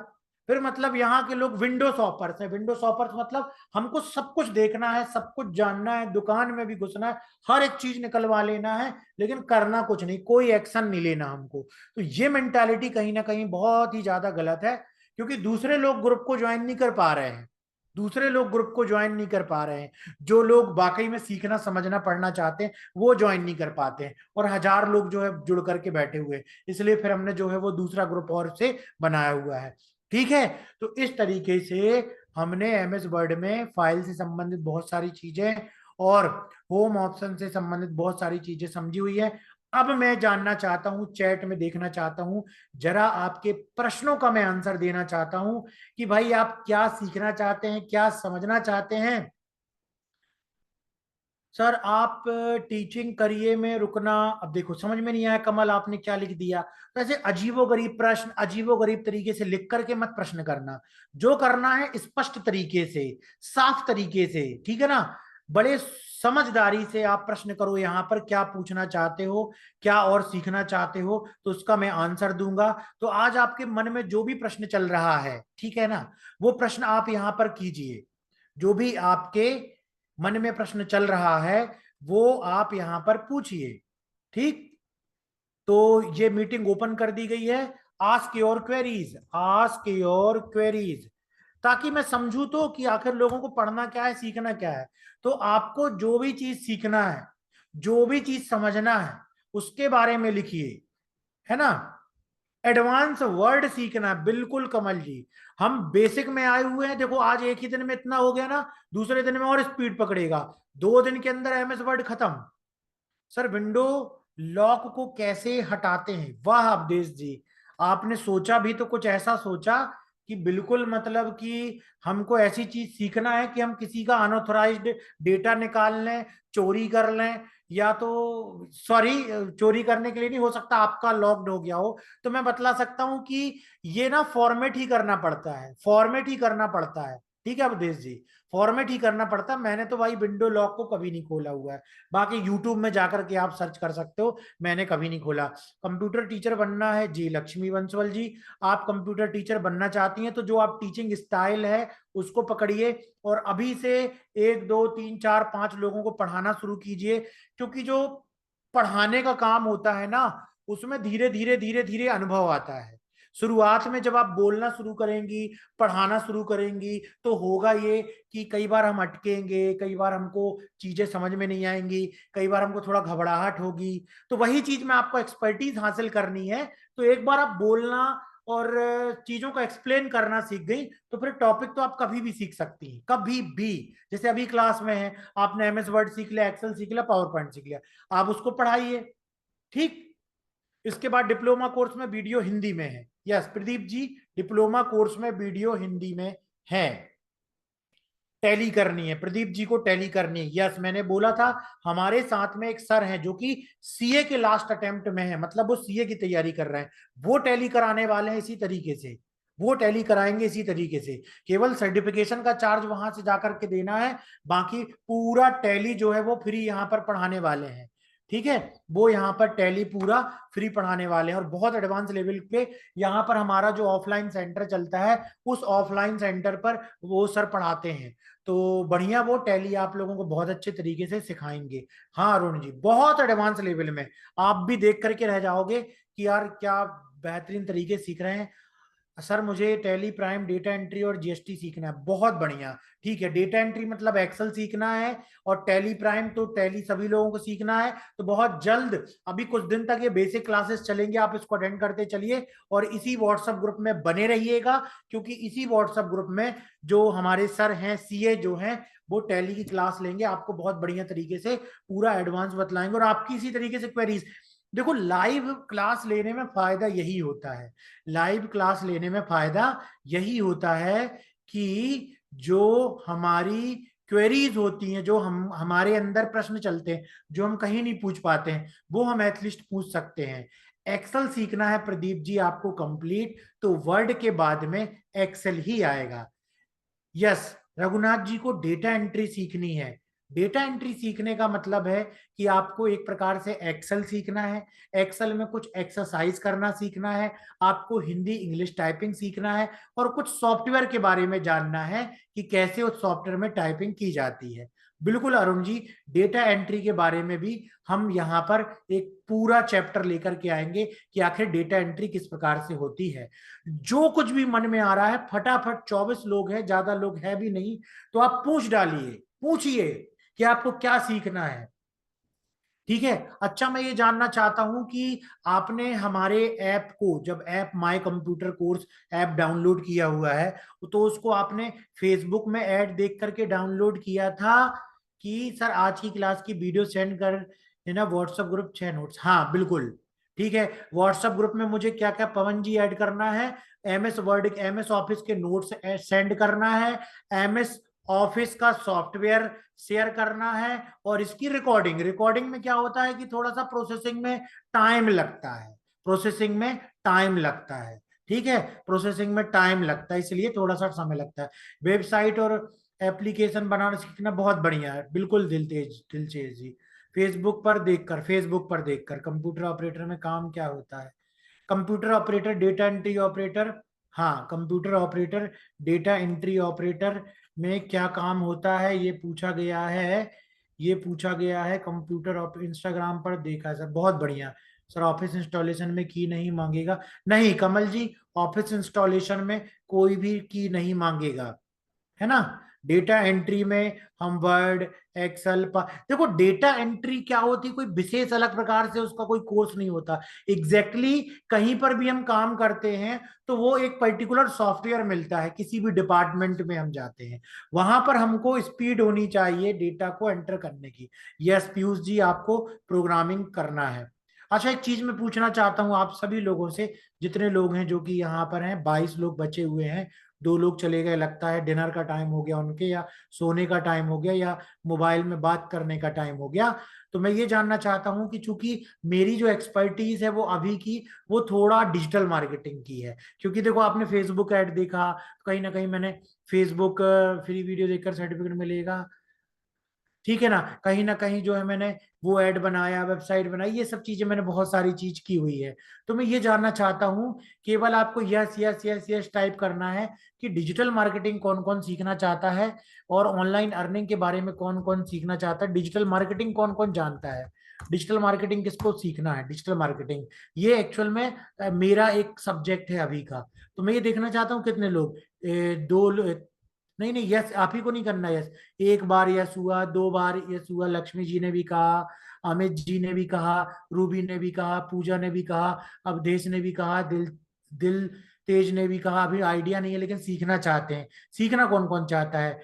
फिर मतलब यहाँ के लोग विंडो शॉपर्स है, विंडो शॉपर्स मतलब हमको सब कुछ देखना है, सब कुछ जानना है, दुकान में भी घुसना है, हर एक चीज निकलवा लेना है, लेकिन करना कुछ नहीं, कोई एक्शन नहीं लेना हमको। तो ये मेंटालिटी कहीं ना कहीं बहुत ही ज्यादा गलत है, क्योंकि दूसरे लोग ग्रुप को ज्वाइन नहीं कर पा रहे हैं, दूसरे लोग ग्रुप को ज्वाइन नहीं कर पा रहे हैं, जो लोग वाकई में सीखना समझना पढ़ना चाहते हैं वो ज्वाइन नहीं कर पाते हैं, और 1000 लोग जो है जुड़ करके बैठे हुए हैं। इसलिए फिर हमने जो है वो दूसरा ग्रुप और से बनाया हुआ है। ठीक है, तो इस तरीके से हमने एमएस वर्ड में फाइल से संबंधित बहुत सारी चीजें और होम ऑप्शन से संबंधित बहुत सारी चीजें समझी हुई है। अब मैं जानना चाहता हूं, चैट में देखना चाहता हूं, जरा आपके प्रश्नों का मैं आंसर देना चाहता हूं कि भाई आप क्या सीखना चाहते हैं, क्या समझना चाहते हैं। सर आप टीचिंग करिए में रुकना, अब देखो समझ में नहीं आया कमल आपने क्या लिख दिया। तो ऐसे अजीबोगरीब प्रश्न अजीबोगरीब तरीके से लिख करके मत प्रश्न करना, जो करना है स्पष्ट तरीके से, साफ तरीके से, ठीक है ना। बड़े समझदारी से आप प्रश्न करो, यहाँ पर क्या पूछना चाहते हो, क्या और सीखना चाहते हो, तो उसका मैं आंसर दूंगा। तो आज आपके मन में जो भी प्रश्न चल रहा है, ठीक है ना, वो प्रश्न आप यहाँ पर कीजिए। जो भी आपके मन में प्रश्न चल रहा है वो आप यहां पर पूछिए। ठीक, तो ये मीटिंग ओपन कर दी गई है। Ask your queries, ask your queries, ताकि मैं समझू तो कि आखिर लोगों को पढ़ना क्या है, सीखना क्या है। तो आपको जो भी चीज सीखना है, जो भी चीज समझना है, उसके बारे में लिखिए, है ना। एडवांस वर्ड सीखना, बिल्कुल कमल जी। हम बेसिक में आए हुए हैं, देखो आज एक ही दिन में इतना हो गया ना, दूसरे दिन में और स्पीड पकड़ेगा, 2 दिन के अंदर एमएस वर्ड खत्म। सर विंडो लॉक को कैसे हटाते हैं, वाह अवधेश जी, आपने सोचा भी तो कुछ ऐसा सोचा कि बिल्कुल मतलब कि हमको ऐसी चीज सीखना है कि हम किसी का अनऑथराइज्ड डेटा निकाल लें, चोरी कर लें, या तो सॉरी, चोरी करने के लिए नहीं, हो सकता आपका लॉक्ड हो गया हो। तो मैं बतला सकता हूं कि ये ना फॉर्मेट ही करना पड़ता है, फॉर्मेट ही करना पड़ता है। ठीक है अवधेश जी, फॉर्मेट ही करना पड़ता है। मैंने तो भाई विंडो लॉक को कभी नहीं खोला हुआ है, बाकी यूट्यूब में जाकर के आप सर्च कर सकते हो, मैंने कभी नहीं खोला। कंप्यूटर टीचर बनना है जी, लक्ष्मी बंसवाल जी, आप कंप्यूटर टीचर बनना चाहती हैं तो जो आप टीचिंग स्टाइल है उसको पकड़िए, और अभी से 1 2 3 4 5 लोगों को पढ़ाना शुरू कीजिए। क्योंकि जो पढ़ाने का काम होता है ना, उसमें धीरे धीरे धीरे धीरे अनुभव आता है। शुरुआत में जब आप बोलना शुरू करेंगी, पढ़ाना शुरू करेंगी, तो होगा ये कि कई बार हम अटकेंगे, कई बार हमको चीजें समझ में नहीं आएंगी, कई बार हमको थोड़ा घबराहट होगी। तो वही चीज में आपको एक्सपर्टीज हासिल करनी है, तो एक बार आप बोलना और चीजों को एक्सप्लेन करना सीख गई, तो फिर टॉपिक तो आप कभी भी सीख सकती हैं, कभी भी। जैसे अभी क्लास में है, आपने एमएस वर्ड सीख लिया, एक्सेल सीख लिया, पावर पॉइंट सीख लिया, आप उसको पढ़ाइए। ठीक। इसके बाद डिप्लोमा कोर्स में वीडियो हिंदी में है। Yes Pradeep ji, diploma course में वीडियो हिंदी में है। टैली करनी है प्रदीप जी को, टैली करनी है। यस मैंने बोला था, हमारे साथ में एक सर हैं जो कि सीए के लास्ट अटेम्प्ट में है, मतलब वो सीए की तैयारी कर रहे हैं, वो टैली कराने वाले हैं इसी तरीके से, वो टैली कराएंगे इसी तरीके से। केवल सर्टिफिकेशन का चार्ज वहां से जाकर के देना है, बाकी पूरा टैली जो है वो फ्री यहाँ पर पढ़ाने वाले हैं। ठीक है, वो यहाँ पर टैली पूरा फ्री पढ़ाने वाले हैं, और बहुत एडवांस लेवल पे यहाँ पर हमारा जो ऑफलाइन सेंटर चलता है, उस ऑफलाइन सेंटर पर वो सर पढ़ाते हैं। तो बढ़िया, वो टैली आप लोगों को बहुत अच्छे तरीके से सिखाएंगे। हाँ अरुण जी, बहुत एडवांस लेवल में, आप भी देख करके रह जाओगे कि यार क्या बेहतरीन तरीके सीख रहे हैं सर। मुझे टैली प्राइम डेटा एंट्री और जीएसटी सीखना है, बहुत बढ़िया। ठीक है, डेटा एंट्री मतलब एक्सेल सीखना है, और टैली प्राइम तो टैली सभी लोगों को सीखना है। तो बहुत जल्द, अभी कुछ दिन तक ये बेसिक क्लासेस चलेंगे, आप इसको अटेंड करते चलिए, और इसी व्हाट्सएप ग्रुप में बने रहिएगा, क्योंकि इसी व्हाट्सएप ग्रुप में जो हमारे सर हैं सीए जो हैं, वो टैली की क्लास लेंगे, आपको बहुत बढ़िया तरीके से पूरा एडवांस बतलाएंगे, और आपकी इसी तरीके से क्वेरीज। देखो लाइव क्लास लेने में फायदा यही होता है, लाइव क्लास लेने में फायदा यही होता है कि जो हमारी क्वेरीज होती हैं, जो हम हमारे अंदर प्रश्न चलते हैं, जो हम कहीं नहीं पूछ पाते हैं, वो हम एटलीस्ट पूछ सकते हैं। एक्सेल सीखना है प्रदीप जी आपको कंप्लीट, तो वर्ड के बाद में एक्सेल ही आएगा। यस रघुनाथ जी को डेटा एंट्री सीखनी है। डेटा एंट्री सीखने का मतलब है कि आपको एक प्रकार से एक्सेल सीखना है, एक्सेल में कुछ एक्सरसाइज करना सीखना है, आपको हिंदी इंग्लिश टाइपिंग सीखना है, और कुछ सॉफ्टवेयर के बारे में जानना है कि कैसे उस सॉफ्टवेयर में टाइपिंग की जाती है। बिल्कुल अरुण जी, डेटा एंट्री के बारे में भी हम यहाँ पर एक पूरा चैप्टर लेकर के आएंगे कि आखिर डेटा एंट्री किस प्रकार से होती है। जो कुछ भी मन में आ रहा है फटाफट, 24 लोग हैं, ज्यादा लोग हैं भी नहीं, तो आप पूछ डालिए, पूछिए कि आपको क्या सीखना है। ठीक है। अच्छा मैं ये जानना चाहता हूं कि आपने हमारे ऐप को, जब app my computer course app download किया हुआ है, तो उसको आपने फेसबुक में ऐड देख करके डाउनलोड किया था कि सर आज की क्लास की वीडियो सेंड कर देना व्हाट्सएप ग्रुप 6 नोट्स? हाँ बिल्कुल। ठीक है, व्हाट्सएप ग्रुप में मुझे क्या क्या पवन जी ऐड करना है, एमएस वर्ड एमएस ऑफिस के नोट्स सेंड करना है, एमएस ऑफिस का सॉफ्टवेयर शेयर करना है, और इसकी रिकॉर्डिंग। रिकॉर्डिंग में क्या होता है कि थोड़ा सा प्रोसेसिंग में टाइम लगता है, प्रोसेसिंग में टाइम लगता है। ठीक है, प्रोसेसिंग में टाइम लगता है, इसलिए थोड़ा सा समय लगता है। वेबसाइट और एप्लीकेशन बनाना सीखना बहुत बढ़िया है, बिल्कुल दिलचेज जी। फेसबुक पर देखकर कंप्यूटर ऑपरेटर में काम क्या होता है? Computer operator, data entry operator. हाँ computer operator, data entry operator में क्या काम होता है ये पूछा गया है, ये पूछा गया है। कंप्यूटर इंस्टाग्राम पर देखा सर, बहुत बढ़िया सर। ऑफिस इंस्टॉलेशन में की नहीं मांगेगा? नहीं कमल जी, ऑफिस इंस्टॉलेशन में कोई भी की नहीं मांगेगा, है ना। डेटा एंट्री में हम वर्ड एक्सेल देखो डेटा एंट्री क्या होती, कोई विशेष अलग प्रकार से उसका कोई कोर्स नहीं होता। कहीं पर भी हम काम करते हैं तो वो एक पर्टिकुलर सॉफ्टवेयर मिलता है, किसी भी डिपार्टमेंट में हम जाते हैं, वहां पर हमको स्पीड होनी चाहिए डेटा को एंटर करने की। यस पीयूष जी, आपको प्रोग्रामिंग करना है। अच्छा एक चीज मैं पूछना चाहता हूँ आप सभी लोगों से, जितने लोग हैं जो कि यहाँ पर हैं, 22 लोग बचे हुए हैं, 2 लोग चले गए, लगता है डिनर का टाइम हो गया उनके, या सोने का टाइम हो गया, या मोबाइल में बात करने का टाइम हो गया। तो मैं ये जानना चाहता हूं कि चूंकि मेरी जो एक्सपर्टीज है वो अभी की, वो थोड़ा डिजिटल मार्केटिंग की है, क्योंकि देखो आपने फेसबुक ऐड देखा, कहीं ना कहीं मैंने फेसबुक फ्री वीडियो देखकर सर्टिफिकेट मिलेगा, ठीक है ना कहीं जो है मैंने वो ऐड बनाया, वेबसाइट बनाई, ये सब चीजें मैंने बहुत सारी चीज की हुई है। तो मैं ये जानना चाहता हूं, केवल आपको yes yes yes yes type करना है कि डिजिटल मार्केटिंग कौन कौन सीखना चाहता है, और ऑनलाइन अर्निंग के बारे में कौन कौन सीखना चाहता है, डिजिटल मार्केटिंग कौन कौन जानता है, डिजिटल मार्केटिंग किसको सीखना है। डिजिटल मार्केटिंग ये एक्चुअल में मेरा एक सब्जेक्ट है अभी का। तो मैं ये देखना चाहता हूँ कितने लोग, नहीं नहीं यस आप ही को नहीं करना यस। एक बार यस हुआ, 2 बार यस हुआ, लक्ष्मी जी ने भी कहा, अमित जी ने भी कहा, रूबी ने भी कहा, पूजा ने भी कहा, अवधेश ने भी कहा, दिल दिल तेज ने भी कहा अभी आइडिया नहीं है लेकिन सीखना चाहते हैं। सीखना कौन कौन चाहता है?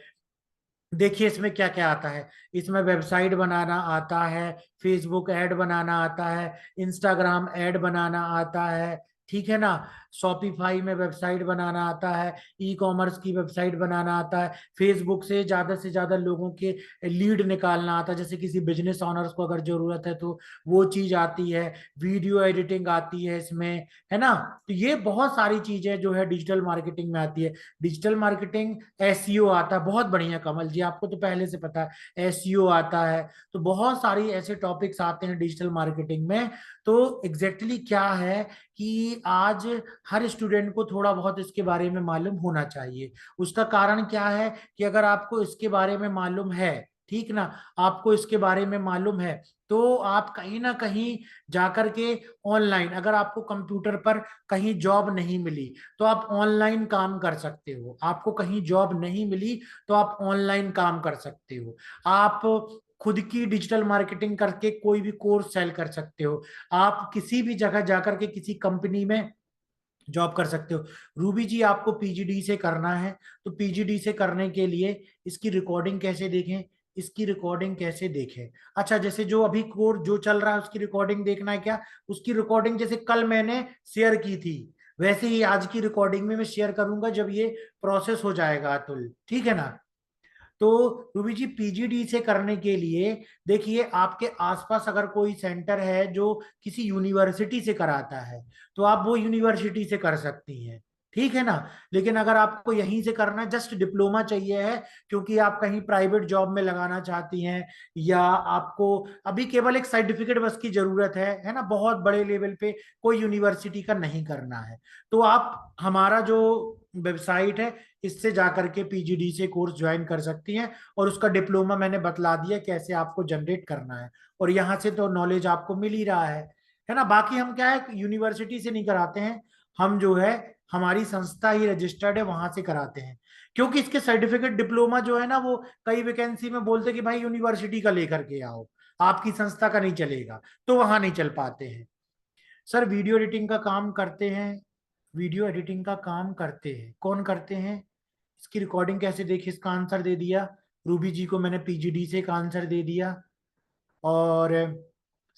देखिए इसमें क्या क्या आता है। इसमें वेबसाइट बनाना आता है, फेसबुक ऐड बनाना आता है, इंस्टाग्राम ऐड बनाना आता है, ठीक है ना। शॉपिफाई में वेबसाइट बनाना आता है, ई कॉमर्स की वेबसाइट बनाना आता है, फेसबुक से ज्यादा लोगों के लीड निकालना आता है, जैसे किसी बिजनेस ऑनर्स को अगर जरूरत है तो वो चीज आती है, वीडियो एडिटिंग आती है इसमें, है ना। तो ये बहुत सारी चीजें जो है डिजिटल मार्केटिंग में आती है। डिजिटल मार्केटिंग, एसईओ आता है, बहुत बढ़िया कमल जी, आपको तो पहले से पता है एसईओ आता है। तो बहुत सारी ऐसे टॉपिक्स आते हैं डिजिटल मार्केटिंग में। तो एग्जैक्टली exactly क्या है कि आज हर स्टूडेंट को थोड़ा बहुत इसके बारे में मालूम होना चाहिए। उसका कारण क्या है कि अगर आपको इसके बारे में मालूम है, ठीक ना, आपको इसके बारे में मालूम है, तो आप कहीं ना कहीं जाकर के ऑनलाइन, अगर आपको कंप्यूटर पर कहीं जॉब नहीं मिली तो आप ऑनलाइन काम कर सकते हो। आपको कहीं जॉब नहीं मिली तो आप ऑनलाइन काम कर सकते हो। आप खुद की डिजिटल मार्केटिंग करके कोई भी कोर्स सेल कर सकते हो। आप किसी भी जगह जाकर के किसी कंपनी में जॉब कर सकते हो। रूबी जी आपको पीजीडी से करना है, तो पीजीडी से करने के लिए इसकी रिकॉर्डिंग कैसे देखें, इसकी रिकॉर्डिंग कैसे देखें? अच्छा, जैसे जो अभी कोर्स जो चल रहा है उसकी रिकॉर्डिंग देखना है क्या? उसकी रिकॉर्डिंग जैसे कल मैंने शेयर की थी वैसे ही आज की रिकॉर्डिंग में मैं शेयर करूंगा जब ये प्रोसेस हो जाएगा, अतुल, ठीक है ना। तो रूबी जी पीजीडी से करने के लिए देखिए आपके आसपास अगर कोई सेंटर है जो किसी यूनिवर्सिटी से कराता है तो आप वो यूनिवर्सिटी से कर सकती हैं, ठीक है ना। लेकिन अगर आपको यहीं से करना है, जस्ट डिप्लोमा चाहिए है क्योंकि आप कहीं प्राइवेट जॉब में लगाना चाहती हैं, या आपको अभी केवल एक सर्टिफिकेट बस की जरूरत है ना, बहुत बड़े लेवल पे कोई यूनिवर्सिटी का नहीं करना है, तो आप हमारा जो वेबसाइट है इससे जाकर के पीजीडी से कोर्स ज्वाइन कर सकती हैं। और उसका डिप्लोमा मैंने बतला दिया कैसे आपको जनरेट करना है, और यहाँ से तो नॉलेज आपको मिल ही रहा है ना। बाकी हम क्या है यूनिवर्सिटी से नहीं कराते हैं, हम जो है हमारी संस्था ही रजिस्टर्ड है वहां से कराते हैं। क्योंकि इसके सर्टिफिकेट डिप्लोमा जो है ना वो कई वैकेंसी में बोलते कि भाई यूनिवर्सिटी का लेकर के आओ, आपकी संस्था का नहीं चलेगा, तो वहां नहीं चल पाते हैं। सर वीडियो एडिटिंग का काम करते हैं, वीडियो एडिटिंग का काम करते हैं, कौन करते हैं? इसकी रिकॉर्डिंग कैसे देखिए, इसका आंसर दे दिया। रूबी जी को मैंने पीजीडी से का आंसर दे दिया। और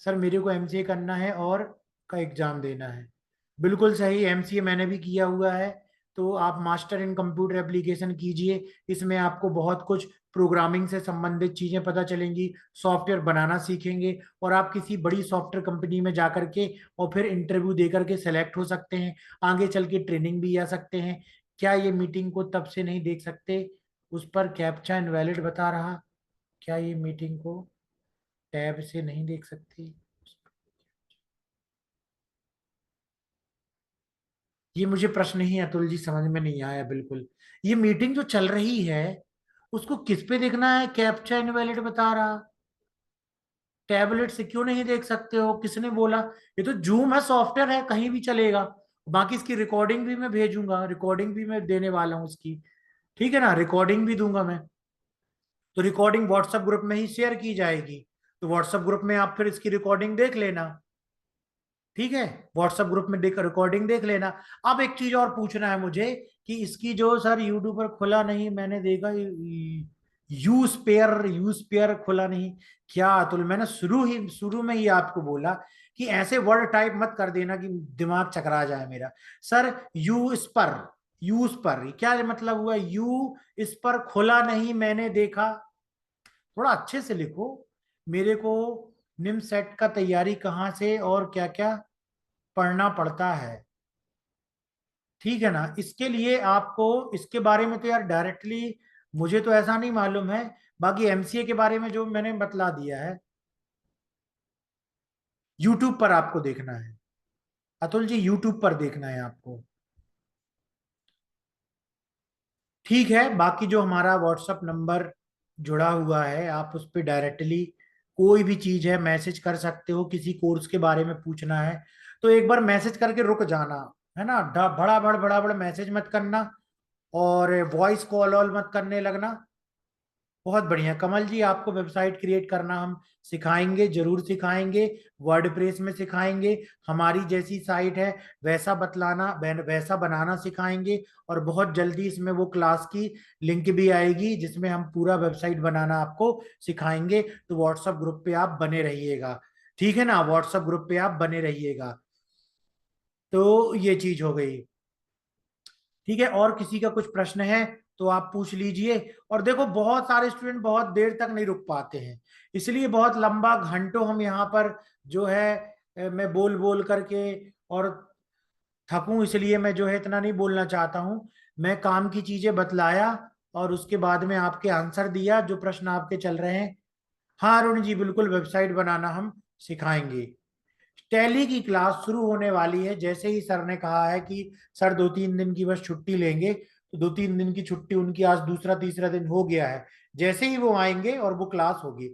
सर मेरे को एमसीए करना है और का एग्जाम देना है। बिल्कुल सही, एमसीए मैंने भी किया हुआ है। तो आप मास्टर इन कंप्यूटर एप्लीकेशन कीजिए, इसमें आपको बहुत कुछ प्रोग्रामिंग से संबंधित चीजें पता चलेंगी, सॉफ्टवेयर बनाना सीखेंगे, और आप किसी बड़ी सॉफ्टवेयर कंपनी में जाकर के और फिर इंटरव्यू देकर के सेलेक्ट हो सकते हैं, आगे चल के ट्रेनिंग भी आ सकते हैं। क्या ये मीटिंग को तब से नहीं देख सकते, उस पर कैप्चा इनवैलिड बता रहा, क्या ये मीटिंग को टैब से नहीं देख सकती? ये मुझे प्रश्न ही अतुल जी समझ में नहीं आया बिल्कुल। ये मीटिंग जो चल रही है उसको किस पे देखना है? कैप्चा इनवैलिड बता रहा, टैबलेट से क्यों नहीं देख सकते हो, किसने बोला? ये तो जूम है, सॉफ्टवेयर है, कहीं भी चलेगा। बाकी इसकी रिकॉर्डिंग भी मैं भेजूंगा, रिकॉर्डिंग भी मैं देने वाला हूँ इसकी, ठीक है ना, रिकॉर्डिंग भी दूंगा मैं। तो रिकॉर्डिंग व्हाट्सएप ग्रुप में ही शेयर की जाएगी, तो व्हाट्सएप ग्रुप में आप फिर इसकी रिकॉर्डिंग देख लेना, ठीक है। व्हाट्सएप ग्रुप में देख रिकॉर्डिंग देख लेना। अब एक चीज और पूछना है मुझे कि इसकी जो सर यूट्यूब पर खुला नहीं, मैंने देखा यू स्पेयर खुला नहीं। क्या अतुल, मैंने शुरू में ही आपको बोला कि ऐसे वर्ड टाइप मत कर देना कि दिमाग चकरा जाए मेरा। सर यूज पर क्या मतलब हुआ? यू इस पर खुला नहीं मैंने देखा, थोड़ा अच्छे से लिखो। मेरे को निम सेट का तैयारी कहाँ से और क्या क्या पढ़ना पड़ता है, ठीक है ना। इसके लिए आपको इसके बारे में तो यार डायरेक्टली मुझे तो ऐसा नहीं मालूम है। बाकी एमसीए के बारे में जो मैंने बतला दिया है, यूट्यूब पर आपको देखना है अतुल जी, यूट्यूब पर देखना है आपको, ठीक है। बाकी जो हमारा व्हाट्सअप नंबर जुड़ा हुआ है आप उस पर डायरेक्टली कोई भी चीज है मैसेज कर सकते हो, किसी कोर्स के बारे में पूछना है तो एक बार मैसेज करके रुक जाना, है ना। बड़ा बड़ा मैसेज मत करना, और वॉइस कॉल ऑल मत करने लगना, बहुत बढ़िया कमल जी, आपको वेबसाइट क्रिएट करना हम सिखाएंगे, जरूर सिखाएंगे। वर्डप्रेस में सिखाएंगे, हमारी जैसी साइट है वैसा बतलाना वैसा बनाना सिखाएंगे। और बहुत जल्दी इसमें वो क्लास की लिंक भी आएगी जिसमें हम पूरा वेबसाइट बनाना आपको सिखाएंगे। तो व्हाट्सएप ग्रुप पे आप बने रहिएगा, ठीक है ना, व्हाट्सएप ग्रुप पे आप बने रहिएगा। तो ये चीज हो गई। ठीक है, और किसी का कुछ प्रश्न है तो आप पूछ लीजिए। और देखो बहुत सारे स्टूडेंट बहुत देर तक नहीं रुक पाते हैं, इसलिए बहुत लंबा घंटों हम यहाँ पर जो है मैं बोल बोल करके और थकूं, इसलिए मैं जो है इतना नहीं बोलना चाहता हूं। मैं काम की चीजें बतलाया और उसके बाद में आपके आंसर दिया जो प्रश्न आपके चल रहे हैं। हाँ अरुण जी, बिल्कुल वेबसाइट बनाना हम सिखाएंगे। टैली की क्लास शुरू होने वाली है, जैसे ही सर ने कहा है कि सर 2-3 दिन की बस छुट्टी लेंगे, तो 2-3 दिन की छुट्टी उनकी आज दूसरा तीसरा दिन हो गया है। जैसे ही वो आएंगे और वो क्लास होगी।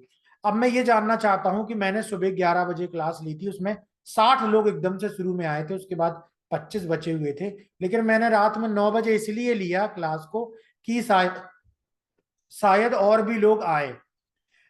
अब मैं ये जानना चाहता हूं कि मैंने सुबह 11 बजे क्लास ली थी, उसमें 60 लोग एकदम से शुरू में आए थे, उसके बाद 25 बचे हुए थे। लेकिन मैंने रात में 9 बजे इसलिए लिया क्लास को कि शायद शायद और भी लोग आए।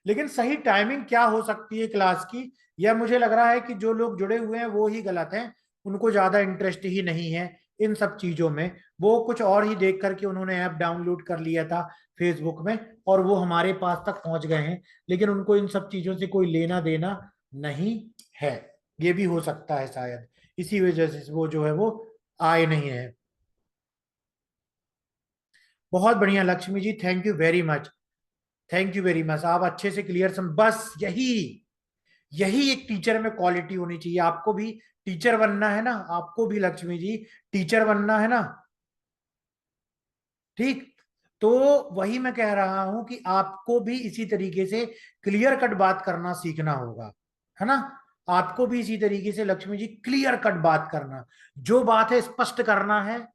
लेकिन सही टाइमिंग क्या हो सकती है क्लास की, यह मुझे लग रहा है कि जो लोग जुड़े हुए हैं वो ही गलत हैं। उनको ज्यादा इंटरेस्ट ही नहीं है इन सब चीजों में। वो कुछ और ही देख करके उन्होंने ऐप डाउनलोड कर लिया था फेसबुक में, और वो हमारे पास तक पहुंच गए हैं। लेकिन उनको इन सब चीजों से कोई लेना देना नहीं है। ये भी हो सकता है शायद इसी वजह से वो जो है वो आए नहीं है। बहुत बढ़िया Lakshmi ji, thank you very much. Thank you very much, आप अच्छे से क्लियर बस यही यही एक टीचर में क्वालिटी होनी चाहिए। आपको भी टीचर बनना है ना, आपको भी लक्ष्मी जी टीचर बनना है ना, ठीक। तो वही मैं कह रहा हूं कि आपको भी इसी तरीके से क्लियर कट बात करना सीखना होगा, है ना। आपको भी इसी तरीके से लक्ष्मी जी क्लियर कट बात करना, जो बात है स्पष्ट करना है।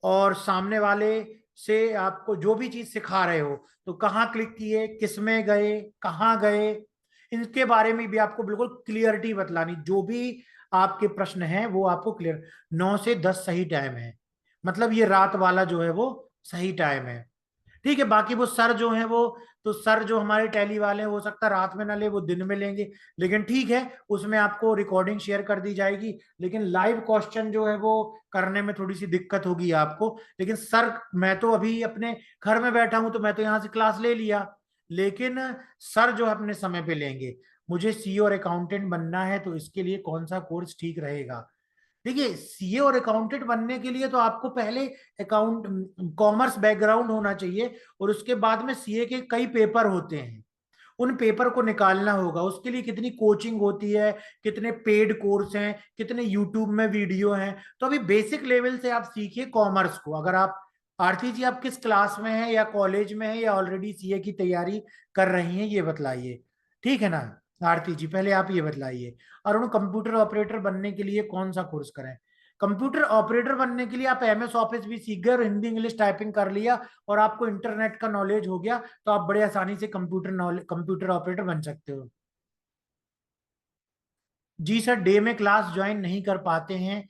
और सामने वाले से आपको जो भी चीज सिखा रहे हो, तो कहाँ क्लिक किए, किस में गए, कहाँ गए, इनके बारे में भी आपको बिल्कुल क्लियरिटी बतलानी। जो भी आपके प्रश्न हैं वो आपको क्लियर। 9 से 10 सही टाइम है, मतलब ये रात वाला जो है वो सही टाइम है। ठीक है, बाकी वो सर जो है वो, तो सर जो हमारे टैली वाले हैं हो सकता है रात में ना ले, वो दिन में लेंगे। लेकिन ठीक है, उसमें आपको रिकॉर्डिंग शेयर कर दी जाएगी। लेकिन लाइव क्वेश्चन जो है वो करने में थोड़ी सी दिक्कत होगी आपको। लेकिन सर, मैं तो अभी अपने घर में बैठा हूं तो मैं तो यहाँ से क्लास ले लिया। लेकिन सर जो है अपने समय पे लेंगे। मुझे सीए और अकाउंटेंट बनना है, तो इसके लिए कौन सा कोर्स ठीक रहेगा। देखिए, सीए और अकाउंटेंट बनने के लिए तो आपको पहले अकाउंट कॉमर्स बैकग्राउंड होना चाहिए। और उसके बाद में सीए के कई पेपर होते हैं, उन पेपर को निकालना होगा। उसके लिए कितनी कोचिंग होती है, कितने पेड कोर्स हैं, कितने यूट्यूब में वीडियो हैं। तो अभी बेसिक लेवल से आप सीखिए कॉमर्स को। अगर आप, आरती जी, आप किस क्लास में हैं, या कॉलेज में हैं, या ऑलरेडी सीए की तैयारी कर रही हैं, ये बतलाइए, ठीक है ना। आरती जी, पहले आप ये बतलाइए। और उन कंप्यूटर ऑपरेटर बनने के लिए कौन सा कोर्स करें। कंप्यूटर ऑपरेटर बनने के लिए आप एमएस ऑफिस भी सीख गए और हिंदी इंग्लिश टाइपिंग कर लिया, और आपको इंटरनेट का नॉलेज हो गया, तो आप बड़े आसानी से कंप्यूटर ऑपरेटर बन सकते हो। जी सर, डे में क्लास ज्वाइन नहीं कर पाते हैं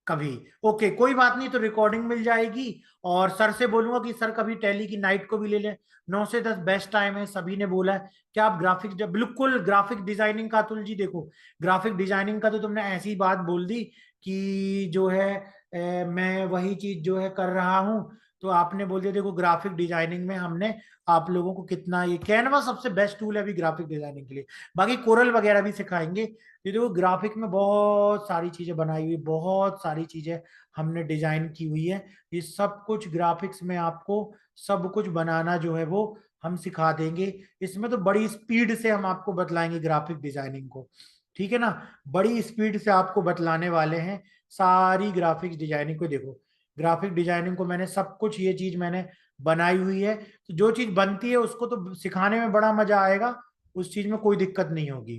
कभी। ओके, कोई बात नहीं, तो रिकॉर्डिंग मिल जाएगी। और सर से बोलूंगा कि सर कभी टैली की नाइट को भी ले लें। 9 से 10 बेस्ट टाइम है, सभी ने बोला है। क्या आप ग्राफिक, जब बिल्कुल ग्राफिक डिजाइनिंग का, अतुल जी देखो, ग्राफिक डिजाइनिंग का तो तुमने ऐसी बात बोल दी कि जो है मैं वही चीज जो है कर रहा हूं। तो आपने बोल दिया, देखो ग्राफिक डिजाइनिंग में हमने आप लोगों को कितना, ये कैनवा सबसे बेस्ट टूल है अभी ग्राफिक डिजाइनिंग के लिए। बाकी कोरल वगैरह भी सिखाएंगे। ये देखो ग्राफिक में बहुत सारी चीजें बनाई हुई, बहुत सारी चीजें हमने डिजाइन की हुई है। ये सब कुछ ग्राफिक्स में आपको सब कुछ बनाना जो है वो हम सिखा देंगे। इसमें तो बड़ी स्पीड से हम आपको बतलाएंगे ग्राफिक डिजाइनिंग को, ठीक है ना। बड़ी स्पीड से आपको बतलाने वाले हैं सारी ग्राफिक्स डिजाइनिंग को। देखो ग्राफिक डिजाइनिंग को मैंने सब कुछ, ये चीज मैंने बनाई हुई है। तो जो चीज बनती है उसको तो सिखाने में बड़ा मजा आएगा, उस चीज में कोई दिक्कत नहीं होगी।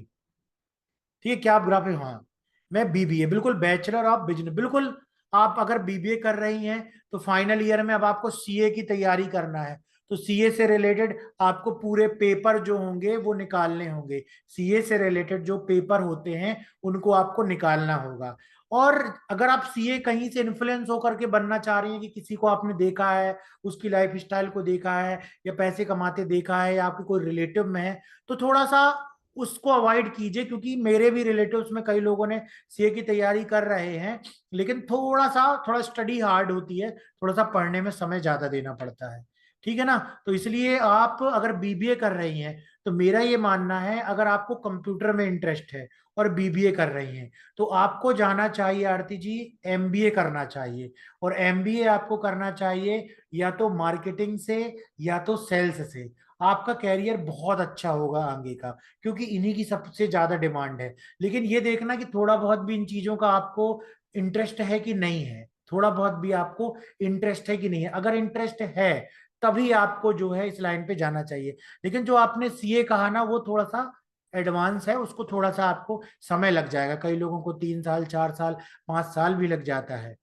ठीक है, क्या आप ग्राफिक, हाँ। मैं बीबीए, बिल्कुल बैचलर ऑफ बिजनेस, बिल्कुल। आप अगर बीबीए कर रही हैं तो फाइनल ईयर में अब आपको सीए की तैयारी करना है। तो सीए से रिलेटेड आपको पूरे पेपर जो होंगे वो निकालने होंगे। सीए से रिलेटेड जो पेपर होते हैं उनको आपको निकालना होगा। और अगर आप सीए कहीं से इन्फ्लुएंस होकर के बनना चाह रही हैं कि किसी को आपने देखा है, उसकी लाइफ स्टाइल को देखा है, या पैसे कमाते देखा है, या आपके कोई रिलेटिव में है, तो थोड़ा सा उसको अवॉइड कीजिए। क्योंकि मेरे भी रिलेटिव्स में कई लोगों ने सीए की तैयारी कर रहे हैं, लेकिन थोड़ा स्टडी हार्ड होती है, थोड़ा सा पढ़ने में समय ज्यादा देना पड़ता है। ठीक है ना। तो इसलिए आप अगर बीबीए कर रही हैं, तो मेरा ये मानना है अगर आपको कंप्यूटर में इंटरेस्ट है और बीबीए कर रही हैं, तो आपको जाना चाहिए आरती जी, एमबीए करना चाहिए। और एमबीए आपको करना चाहिए या तो मार्केटिंग से या तो सेल्स से। आपका कैरियर बहुत अच्छा होगा आगे का, क्योंकि इन्हीं की सबसे ज्यादा डिमांड है। लेकिन ये देखना कि थोड़ा बहुत भी इन चीजों का आपको इंटरेस्ट है कि नहीं है, थोड़ा बहुत भी आपको इंटरेस्ट है कि नहीं है। अगर इंटरेस्ट है तभी आपको जो है इस लाइन पे जाना चाहिए। लेकिन जो आपने सीए कहा ना, वो थोड़ा सा एडवांस है, उसको थोड़ा सा आपको समय लग जाएगा। कई लोगों को 3 साल, 4 साल, 5 साल भी लग जाता है।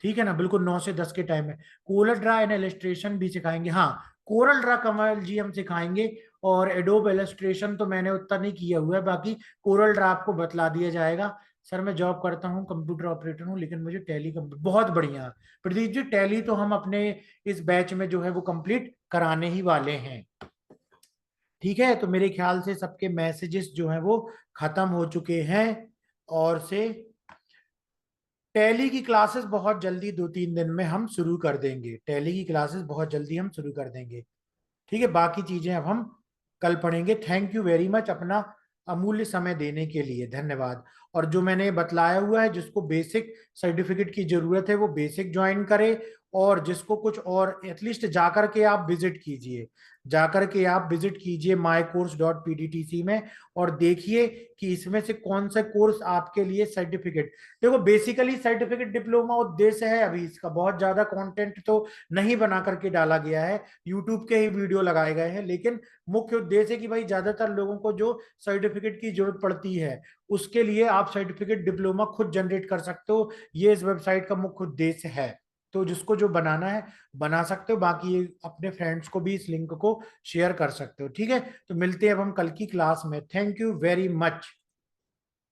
ठीक है ना, बिल्कुल 9 से 10 के टाइम में। कोरल ड्रा एंड इलस्ट्रेशन भी सिखाएंगे, हाँ। कोरल ड्रा कमल जी हम सिखाएंगे। और एडोब इलस्ट्रेशन तो मैंने उतना नहीं किया हुआ है, बाकी कोरल ड्रा आपको बतला दिया जाएगा। सर मैं जॉब करता हूँ, कंप्यूटर ऑपरेटर हूँ, लेकिन मुझे टैली बहुत बढ़िया। प्रदीप जी, टैली तो हम अपने इस बैच में जो है वो कंप्लीट कराने ही वाले हैं। ठीक है, तो मेरे ख्याल से सबके मैसेजेस जो हैं वो खत्म हो चुके हैं। और से टैली की क्लासेस बहुत जल्दी 2-3 दिन में हम शुरू कर देंगे। टैली की क्लासेस बहुत जल्दी हम शुरू कर देंगे। ठीक है, बाकी चीजें अब हम कल पढ़ेंगे। थैंक यू वेरी मच अपना अमूल्य समय देने के लिए, धन्यवाद। और जो मैंने बतलाया हुआ है, जिसको बेसिक सर्टिफिकेट की जरूरत है वो बेसिक ज्वाइन करे। और जिसको कुछ और, एटलीस्ट जाकर के आप विजिट कीजिए, जाकर के आप विजिट कीजिए mycourse.pdtc में, और देखिए कि इसमें से कौन सा कोर्स आपके लिए सर्टिफिकेट। देखो बेसिकली सर्टिफिकेट डिप्लोमा उद्देश्य है, अभी इसका बहुत ज्यादा कंटेंट तो नहीं बना करके डाला गया है, यूट्यूब के ही वीडियो लगाए गए हैं। लेकिन मुख्य उद्देश्य है कि भाई ज्यादातर लोगों को जो सर्टिफिकेट की जरूरत पड़ती है, उसके लिए आप सर्टिफिकेट डिप्लोमा खुद जनरेट कर सकते हो। ये इस वेबसाइट का मुख्य उद्देश्य है। तो जिसको जो बनाना है बना सकते हो, बाकी ये अपने फ्रेंड्स को भी इस लिंक को शेयर कर सकते हो। ठीक है, तो मिलते हैं अब हम कल की क्लास में। Thank you very much.